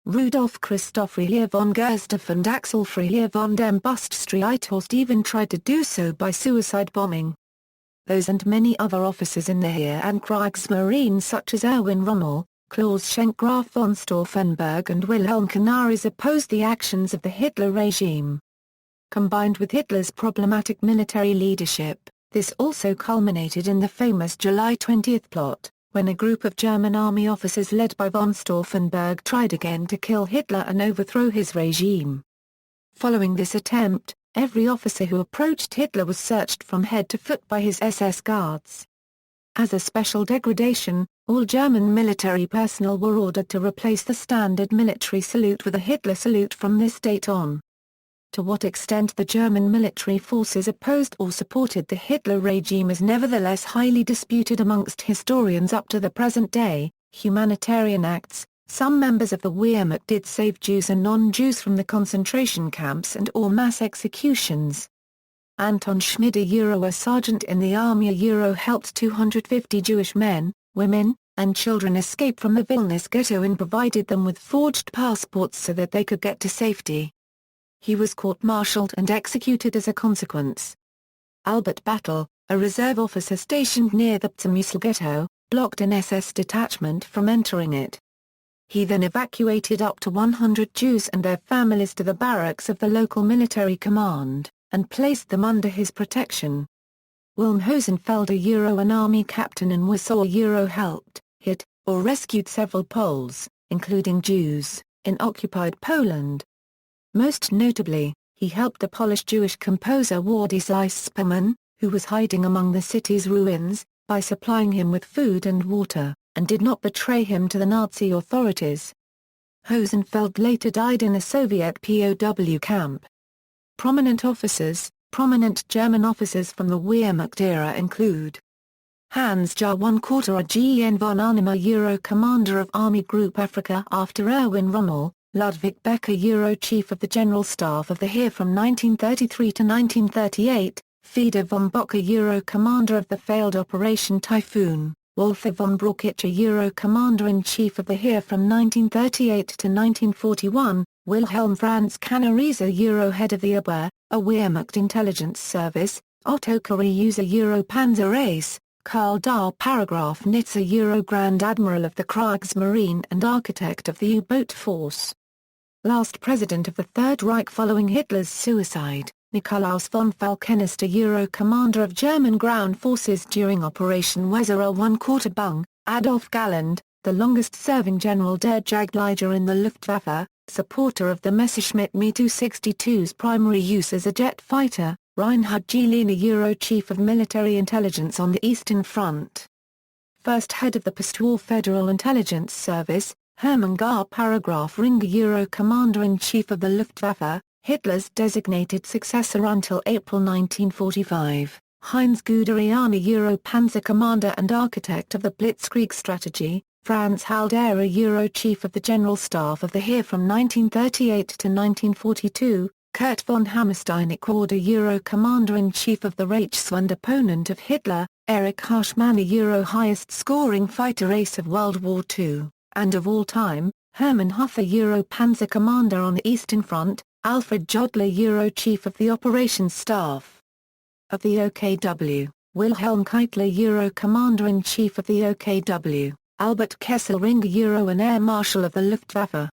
Rudolf Christoph Friedrich von Gersdorff and Axel Friedrich von dem Bust-Streithorst even tried to do so by suicide bombing. Those and many other officers in the Heer and Kriegsmarine such as Erwin Rommel, Klaus Schenk Graf von Stauffenberg and Wilhelm Canaris opposed the actions of the Hitler regime. Combined with Hitler's problematic military leadership, this also culminated in the famous July 20 plot, when a group of German army officers led by von Stauffenberg tried again to kill Hitler and overthrow his regime. Following this attempt, every officer who approached Hitler was searched from head to foot by his SS guards. As a special degradation, all German military personnel were ordered to replace the standard military salute with a Hitler salute from this date on. To what extent the German military forces opposed or supported the Hitler regime is nevertheless highly disputed amongst historians up to the present day. Humanitarian acts. Some members of the Wehrmacht did save Jews and non-Jews from the concentration camps and or mass executions. Anton Schmid, a sergeant in the army, helped 250 Jewish men, women, and children escape from the Vilnius ghetto and provided them with forged passports so that they could get to safety. He was court-martialed and executed as a consequence. Albert Battle, a reserve officer stationed near the Przemysl ghetto, blocked an SS detachment from entering it. He then evacuated up to 100 Jews and their families to the barracks of the local military command, and placed them under his protection. Wilm Hosenfeld, an army captain in Warsaw, helped, hit, or rescued several Poles, including Jews, in occupied Poland. Most notably, he helped the Polish Jewish composer Władysław Szpilman, who was hiding among the city's ruins, by supplying him with food and water, and did not betray him to the Nazi authorities. Hosenfeld later died in a Soviet POW camp. Prominent German officers from the Wehrmacht era include Hans Jahr ¼ Gen von Anima Commander of Army Group Africa after Erwin Rommel, Ludwig Becker Chief of the General Staff of the Heer from 1933 to 1938, Feder von Bocker Commander of the failed Operation Typhoon, Walther von Brauchitsch Commander-in-Chief of the Heer from 1938 to 1941, Wilhelm Franz Canarese Head of the Abwehr, a Wehrmacht intelligence service, Otto Kariuser Panzer Ace, Karl Dahl Paragraph Nitzer Grand Admiral of the Kriegsmarine and architect of the U-boat force. Last president of the Third Reich following Hitler's suicide, Nikolaus von Falkenester Commander of German ground forces during Operation Weser ¼ Bung, Adolf Galland, the longest-serving General der Jagdleiter in the Luftwaffe, supporter of the Messerschmitt Me 262's primary use as a jet fighter, Reinhard Gehlen Chief of Military Intelligence on the Eastern Front. First head of the Postwar Federal Intelligence Service, Hermann Gar Paragraph Ringer Commander-in-Chief of the Luftwaffe, Hitler's designated successor until April 1945, Heinz Guderian Panzer Commander and architect of the Blitzkrieg strategy, Franz Halder Chief of the General Staff of the Heer from 1938 to 1942, Kurt von Hammerstein Commander-in-Chief of the Reichswand opponent of Hitler, Erich Harschmann highest-scoring fighter ace of World War II, and of all time, Hermann Hofer Panzer Commander on the Eastern Front, Alfred Jodler Chief of the Operations Staff of the OKW, Wilhelm Keitel Commander-in-Chief of the OKW, Albert Kesselring and Air Marshal of the Luftwaffe.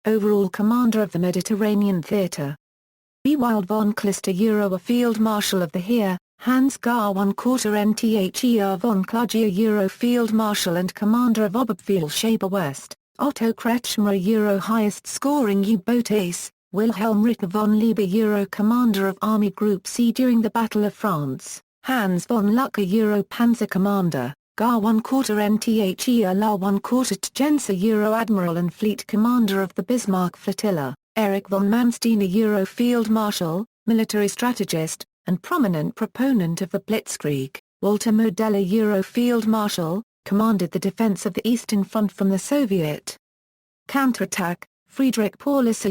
Overall Commander of the Mediterranean Theatre. Ewald von Klister a Field Marshal of the Heer, Hans Gar ¼ Nther von Kluge Field Marshal and Commander of Oberbefehlshaber West, Otto Kretschmer highest-scoring U-boat ace, Wilhelm Ritter von Lieber Commander of Army Group C during the Battle of France, Hans von Lucke Panzer Commander, Gar ¼ Nther La ¼ Tjense Admiral and Fleet Commander of the Bismarck Flotilla, Erich von Manstein Field Marshal, military strategist, and prominent proponent of the Blitzkrieg, Walter Modella Field Marshal, commanded the defense of the Eastern Front from the Soviet counterattack, Friedrich Paulus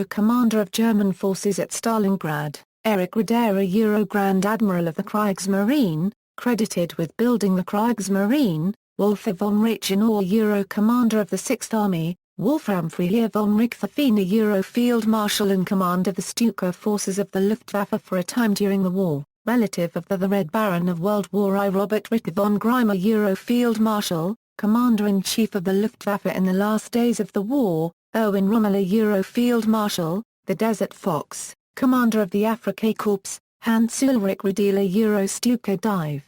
Commander of German forces at Stalingrad, Erich Raeder Grand Admiral of the Kriegsmarine, credited with building the Kriegsmarine, Walther von Reichenau Commander of the Sixth Army, Wolfram Freiherr von Richthofen Field Marshal in command of the Stuka forces of the Luftwaffe for a time during the war, relative of the Red Baron of World War I Robert Ritter von Greimer Field Marshal, Commander-in-Chief of the Luftwaffe in the last days of the war, Erwin Rommel Field Marshal, the Desert Fox, Commander of the Afrika Korps, Hans Ulrich Radeler Stuka Dive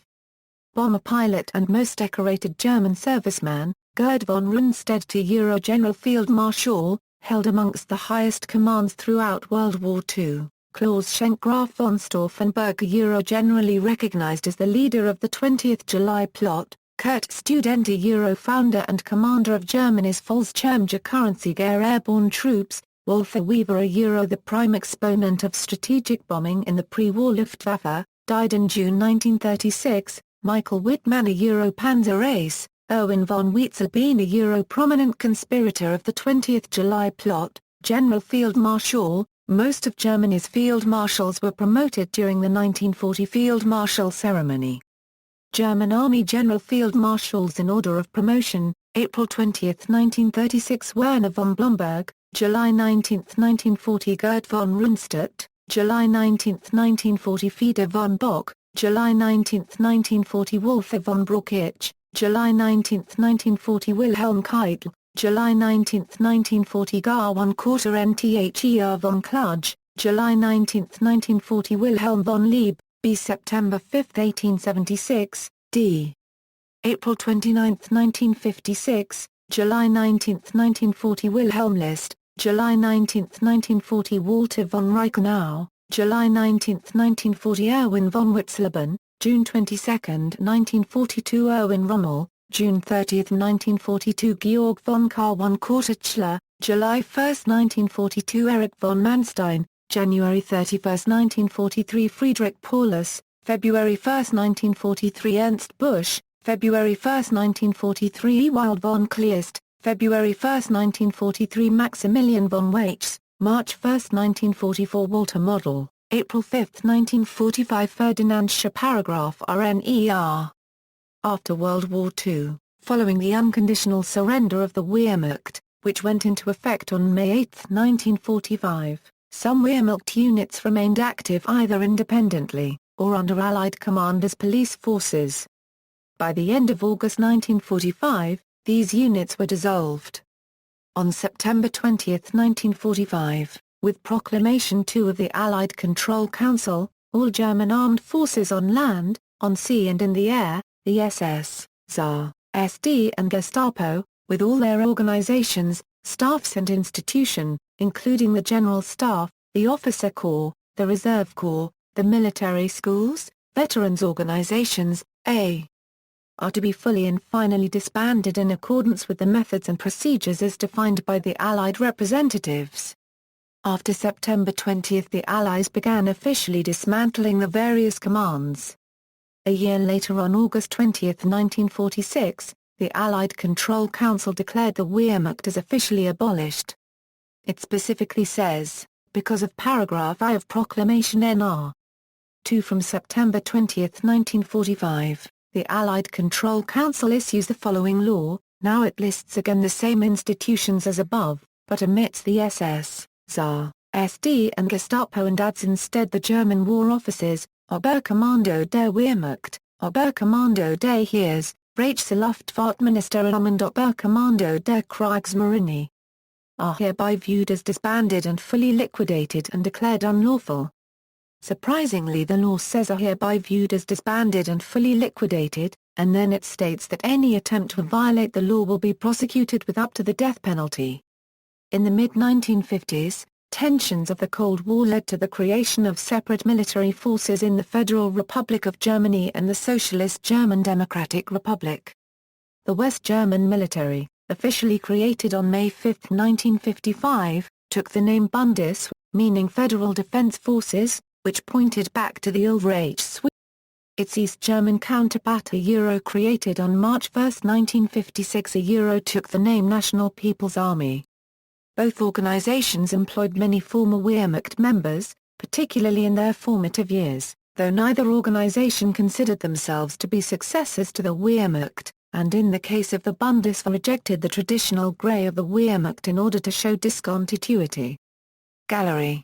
bomber pilot and most decorated German serviceman, Gerd von Rundstedt General Field Marshal, held amongst the highest commands throughout World War II, Klaus Schenk Graf von Stauffenberg generally recognized as the leader of the 20th July plot, Kurt Studente founder and commander of Germany's Fallschirmjägerkurier airborne troops, Walther Wever the prime exponent of strategic bombing in the pre-war Luftwaffe, died in June 1936, Michael Wittmann Panzer Ace, Erwin von Wietzelbein prominent conspirator of the 20th July plot, General Field Marshal. Most of Germany's field marshals were promoted during the 1940 Field Marshal ceremony. German Army General Field Marshals in order of promotion, April 20, 1936 Werner von Blomberg, July 19, 1940 Gerd von Rundstedt, July 19, 1940 Feder von Bock, July 19, 1940 Walther von Brauchitsch, July 19, 1940 Wilhelm Keitel, July 19, 1940 Gar ¼ Nther von Kluge, July 19, 1940 Wilhelm von Lieb, B. September 5, 1876, d. April 29, 1956, July 19, 1940 Wilhelm List, July 19, 1940 Walter von Reichenau, July 19, 1940 Erwin von Witzleben, June 22, 1942 Erwin Rommel, June 30, 1942 Georg von Karl von Kortachler, July 1, 1942 Erich von Manstein, January 31, 1943 Friedrich Paulus, February 1, 1943 Ernst Busch, February 1, 1943 Ewald von Kleist, February 1, 1943 Maximilian von Weichs, March 1, 1944 Walter Model, April 5, 1945 Ferdinand Scher paragraph RNER. After World War II, following the unconditional surrender of the Wehrmacht, which went into effect on May 8, 1945, some Wehrmacht units remained active either independently, or under Allied command as police forces. By the end of August 1945, these units were dissolved. On September 20, 1945, with Proclamation 2 of the Allied Control Council, all German armed forces on land, on sea and in the air, the SS, ZAR, SD and Gestapo, with all their organizations, staffs and institution, including the General Staff, the Officer Corps, the Reserve Corps, the military schools, veterans organizations, are to be fully and finally disbanded in accordance with the methods and procedures as defined by the Allied representatives. After September 20 the Allies began officially dismantling the various commands. A year later on August 20, 1946, the Allied Control Council declared the Wehrmacht as officially abolished. It specifically says, because of paragraph I of Proclamation NR 2 from September 20, 1945, the Allied Control Council issues the following law, now it lists again the same institutions as above, but omits the SS, ZAR, SD and Gestapo and adds instead the German war officers, Oberkommando der Wehrmacht, Oberkommando des Heers, Reichsluftfahrtministerium and Oberkommando der Kriegsmarine, are hereby viewed as disbanded and fully liquidated and declared unlawful. Surprisingly the law says are hereby viewed as disbanded and fully liquidated, and then it states that any attempt to violate the law will be prosecuted with up to the death penalty. In the mid-1950s, tensions of the Cold War led to the creation of separate military forces in the Federal Republic of Germany and the Socialist German Democratic Republic. The West German military, officially created on May 5, 1955, took the name Bundes, meaning Federal Defense Forces, which pointed back to the old Reichswehr. Its East German counterpart Euro created on March 1, 1956 Euro took the name National People's Army. Both organizations employed many former Wehrmacht members, particularly in their formative years, though neither organization considered themselves to be successors to the Wehrmacht, and in the case of the Bundeswehr rejected the traditional grey of the Wehrmacht in order to show discontinuity. Gallery.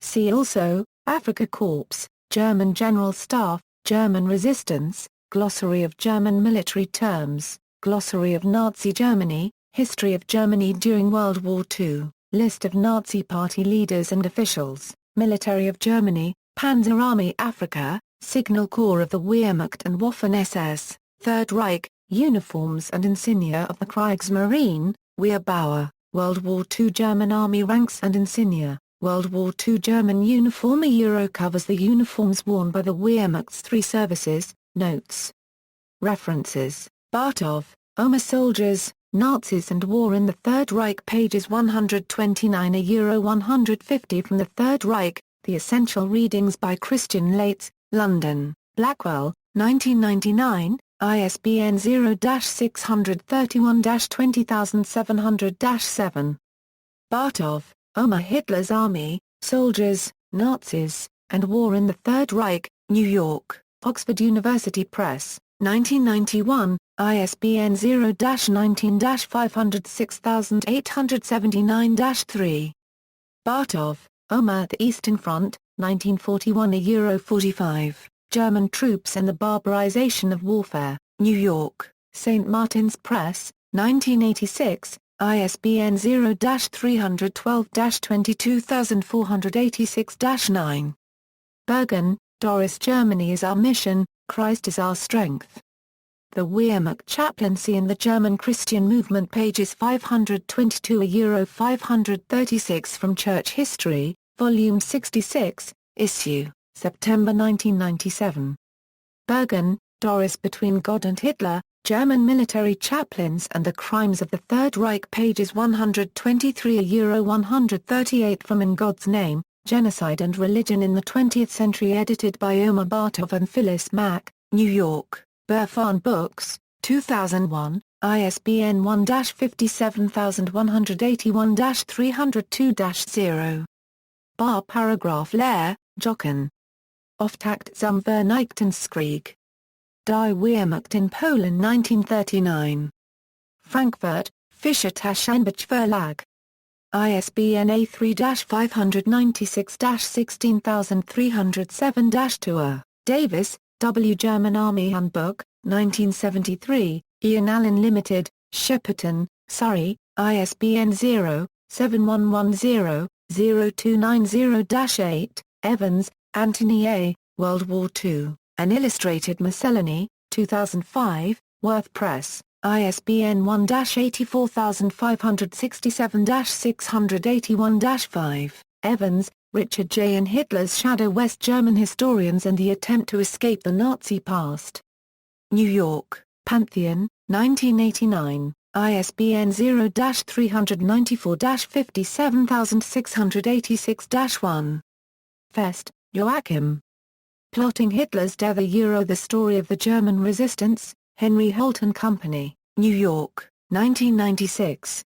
See also, Afrika Korps, German General Staff, German Resistance, Glossary of German military terms, Glossary of Nazi Germany, History of Germany during World War II, List of Nazi Party leaders and officials, Military of Germany, Panzer Army Africa, Signal Corps of the Wehrmacht and Waffen-SS, Third Reich, Uniforms and Insignia of the Kriegsmarine, Wehrbauer, World War II German Army Ranks and Insignia, World War II German uniform Euro covers the uniforms worn by the Wehrmacht's three services, notes. References, Bartov, Omar Soldiers, Nazis and War in the Third Reich pages 129 Euro 150 from the Third Reich, The Essential Readings by Christian Lates, London, Blackwell, 1999, ISBN 0-631-20700-7. Bartov, Omar Hitler's Army, Soldiers, Nazis, and War in the Third Reich, New York, Oxford University Press, 1991, ISBN 0-19-506879-3. Bartov, Omar The Eastern Front, 1941 Euro 45, German Troops and the Barbarization of Warfare, New York, St. Martin's Press, 1986, ISBN 0-312-22486-9. Bergen, Doris Germany is Our Mission, Christ is Our Strength. The Wehrmacht Chaplaincy and the German Christian Movement pages 522 Euro 536 from Church History, Volume 66, Issue, September 1997. Bergen, Doris Between God and Hitler, German military chaplains and the crimes of the Third Reich pages 123-138 from In God's Name, Genocide and Religion in the 20th Century edited by Omar Bartov and Phyllis Mack, New York, Burfan Books, 2001, ISBN 1-57181-302-0. Bar paragraph Lehr, Jochen. Auftakt zum Vernichtungskrieg. Die Wehrmacht in Polen 1939. Frankfurt, Fischer-Taschenbuch Verlag. ISBN A3-596-16307-2. Davis, W. German Army Handbook, 1973, Ian Allen Limited, Shepperton, Surrey, ISBN 0-7110-0290-8, Evans, Anthony A., World War II, An Illustrated Miscellany, 2005, Worth Press, ISBN 1-84567-681-5, Evans, Richard J. In Hitler's Shadow West German Historians and the Attempt to Escape the Nazi Past. New York, Pantheon, 1989, ISBN 0-394-57686-1. Fest, Joachim. Plotting Hitler's Death The Story of the German Resistance, Henry Holt and Company, New York, 1996.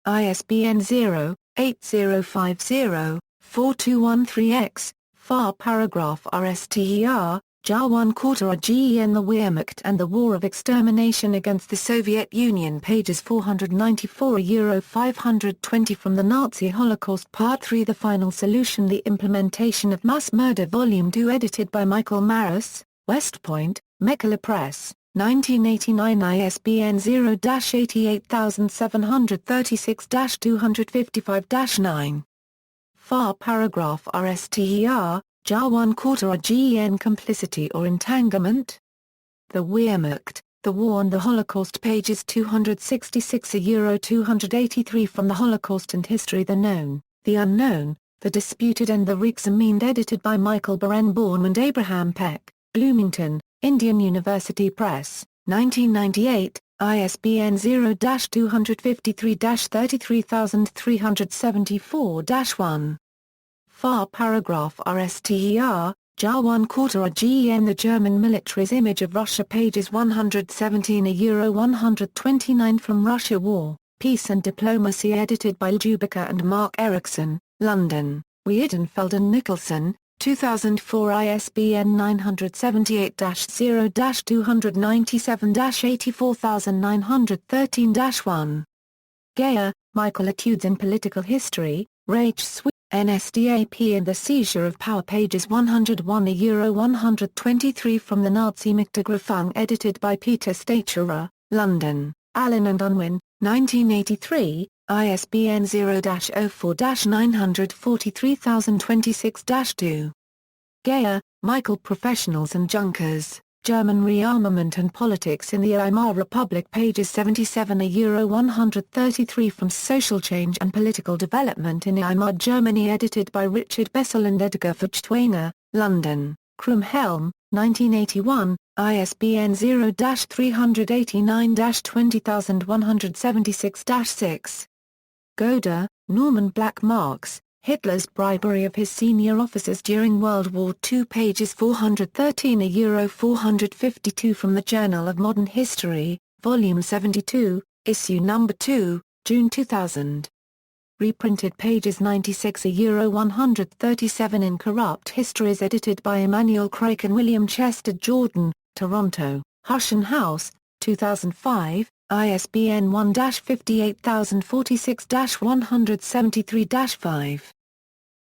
ISBN 0-8050-4213-X, Far paragraph RSTER, Jar 1 Quarter GEN The Wehrmacht and the War of Extermination Against the Soviet Union pages 494-520 from the Nazi Holocaust Part 3 The Final Solution The Implementation of Mass Murder Volume 2 edited by Michael Maris, West Point, Mekele Press, 1989 ISBN 0-88736-255-9. Far paragraph RSTER, Jar 1 Quarter GEN Complicity or Entanglement? The Wehrmacht, The War and the Holocaust pages 266-283 from the Holocaust and History The Known, The Unknown, The Disputed and the Rijksmuseum edited by Michael Barenboim and Abraham Peck, Bloomington, Indian University Press, 1998, ISBN 0-253-33374-1. Far paragraph RSTER, Jar 1 Quarter GEN The German Military's Image of Russia pages 117-129 from Russia War, Peace and Diplomacy edited by Ljubika and Mark Eriksson, London, Weidenfeld and Nicholson, 2004 ISBN 978-0-297-84913-1. Geyer, Michael Etudes in Political History, Reich Sweep, NSDAP and the Seizure of Power pages 101-123 from the Nazi Mythographung edited by Peter Stachura, London, Allen and Unwin, 1983, ISBN 0-04-943026-2. Geyer, Michael Professionals and Junkers, German Rearmament and Politics in the Weimar Republic pages 77-133 from Social Change and Political Development in Weimar Germany edited by Richard Bessel and Edgar Feuchtwanger, London, Krumm-Helm, 1981, ISBN 0-389-20176-6. Goder, Norman Black Marks, Hitler's Bribery of His Senior Officers During World War II pages 413-452 from the Journal of Modern History, Volume 72, Issue No. 2, June 2000. Reprinted pages 96-137 in Corrupt Histories edited by Emmanuel Craik and William Chester Jordan, Toronto, Husson House, 2005, ISBN 1-58046-173-5.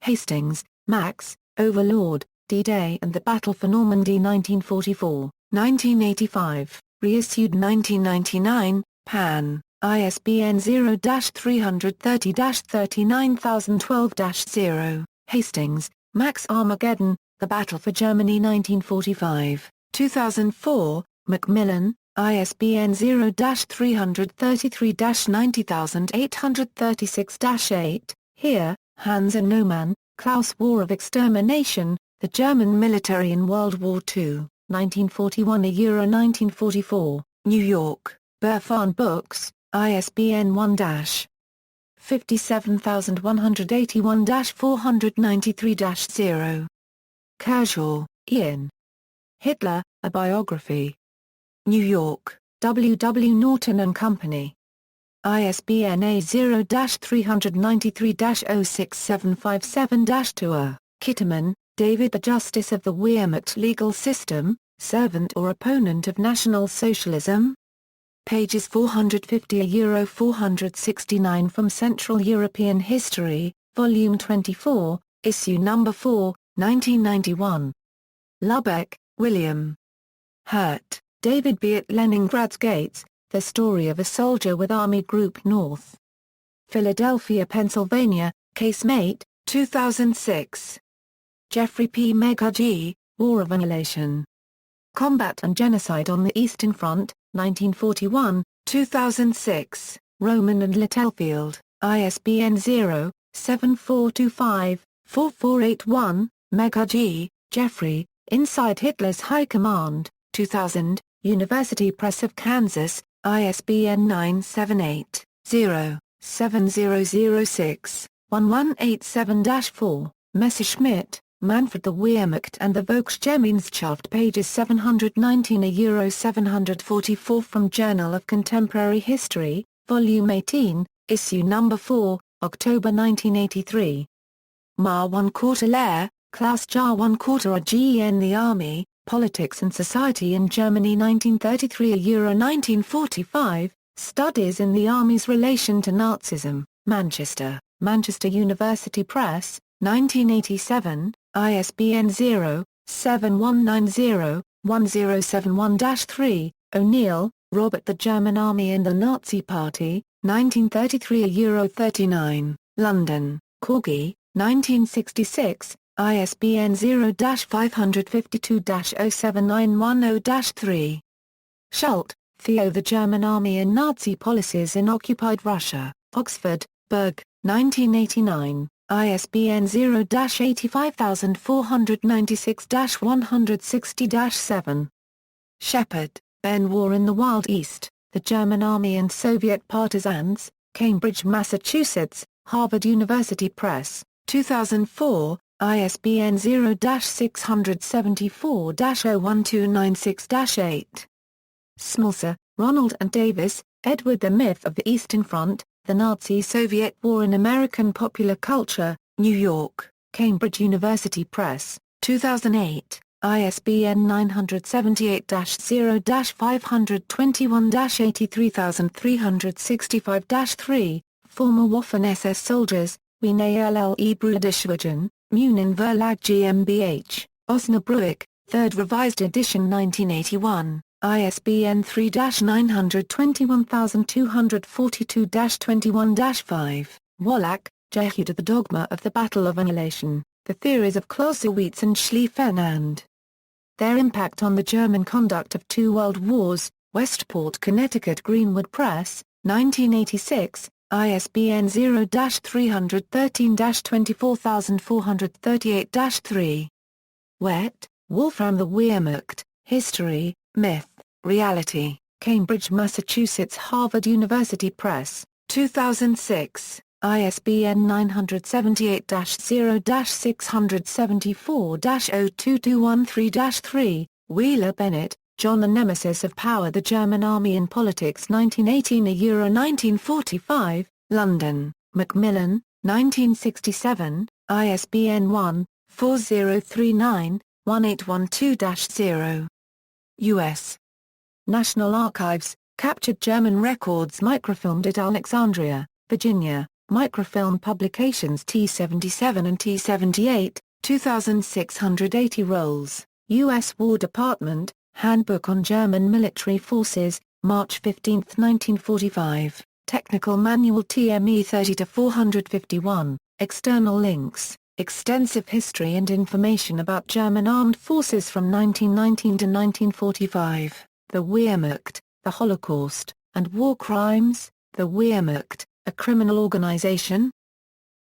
Hastings, Max, Overlord, D-Day and the Battle for Normandy 1944, 1985, reissued 1999, Pan, ISBN 0-330-39012-0. Hastings, Max Armageddon, The Battle for Germany 1945, 2004, Macmillan, ISBN 0-333-90836-8. Heer, Hans and Neumann, Klaus War of Extermination, The German Military in World War II, 1941 1944, New York, Berfan Books, ISBN 1-57181-493-0. Kershaw, Ian. Hitler, A Biography. New York, W. W. Norton and Company. ISBN A0-393-06757-2. Kitterman, David. The Justice of the Wehrmacht Legal System, Servant or Opponent of National Socialism? Pages 450-469 from Central European History, Volume 24, Issue No. 4, 1991. Lubbock, William. Hurt, David B. At Leningrad's Gates, The Story of a Soldier with Army Group North. Philadelphia, Pennsylvania, Casemate, 2006. Jeffrey P. Meghagee, War of Annihilation. Combat and Genocide on the Eastern Front, 1941, 2006, Rowman and Littlefield, ISBN 0-7425-4481, Meghagee, Jeffrey, Inside Hitler's High Command, 2000, University Press of Kansas, ISBN 978-0-7006-1187-4, Messerschmitt, Manfred. The Wehrmacht and the Volksgemeinschaft. Pages 719-744 from Journal of Contemporary History, Volume 18, Issue No. 4, October 1983. Ma 1/4 Lehr, Klaus Jar 1/4 Gen. The Army, Politics and Society in Germany 1933-1945, Studies in the Army's Relation to Nazism, Manchester, Manchester University Press, 1987, ISBN 0-7190-1071-3, O'Neill, Robert. The German Army and the Nazi Party, 1933-39, London, Corgi, 1966, ISBN 0-552-07910-3. Schult, Theo. The German Army and Nazi Policies in Occupied Russia, Oxford, Berg, 1989, ISBN 0-85496-160-7. Shepard, Ben. War in the Wild East, The German Army and Soviet Partisans, Cambridge, Massachusetts, Harvard University Press, 2004, ISBN 0-674-01296-8. Smolcer, Ronald and Davis, Edward. The Myth of the Eastern Front, The Nazi-Soviet War in American Popular Culture, New York, Cambridge University Press, 2008, ISBN 978-0-521-83365-3. Former Waffen-SS soldiers, Wiener Lle Bruderschwagen, Munin Verlag GmbH, Osnabrück, 3rd Revised Edition 1981, ISBN 3-902142-21-5. Wallach, Jehuda. The Dogma of the Battle of Annihilation, The Theories of Clausewitz and Schlieffen-and Their Impact on the German Conduct of Two World Wars, Westport, Connecticut, Greenwood Press, 1986, ISBN 0-313-24438-3. Wett, Wolfram. The Wehrmacht, History, Myth, Reality, Cambridge, Massachusetts, Harvard University Press, 2006, ISBN 978-0-674-02213-3. Wheeler, Bennett, John. The Nemesis of Power. The German Army in Politics 1918-1945, London, Macmillan, 1967, ISBN 1-4039-1812-0. U.S. National Archives, Captured German Records microfilmed at Alexandria, Virginia, Microfilm Publications T77 and T78, 2,680 rolls, U.S. War Department, Handbook on German Military Forces, March 15, 1945, Technical Manual TME 30-451, external links, extensive history and information about German armed forces from 1919 to 1945, the Wehrmacht, the Holocaust, and War Crimes, the Wehrmacht, a criminal organization?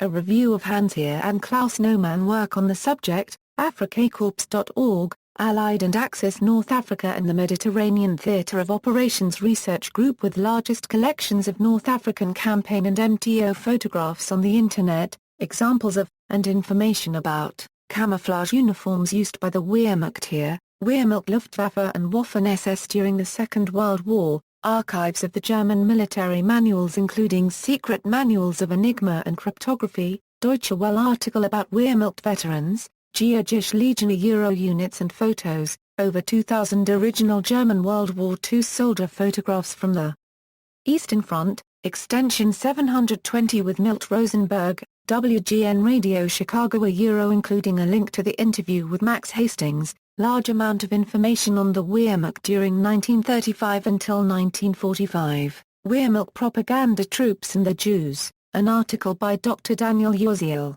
A review of Hans Heer and Klaus Naumann work on the subject, afrikakorps.org, Allied and Axis North Africa and the Mediterranean Theatre of Operations Research Group with largest collections of North African campaign and MTO photographs on the Internet, examples of, and information about, camouflage uniforms used by the Wehrmacht Heer, Wehrmacht Luftwaffe and Waffen-SS during the Second World War, archives of the German military manuals including secret manuals of Enigma and cryptography, Deutsche Welle article about Wehrmacht veterans, Georgische Legion Euro units and photos, over 2,000 original German World War II soldier photographs from the Eastern Front, extension 720 with Milt Rosenberg, WGN Radio Chicago Euro including a link to the interview with Max Hastings, large amount of information on the Wehrmacht during 1935 until 1945, Wehrmacht propaganda troops and the Jews, an article by Dr. Daniel Uziel.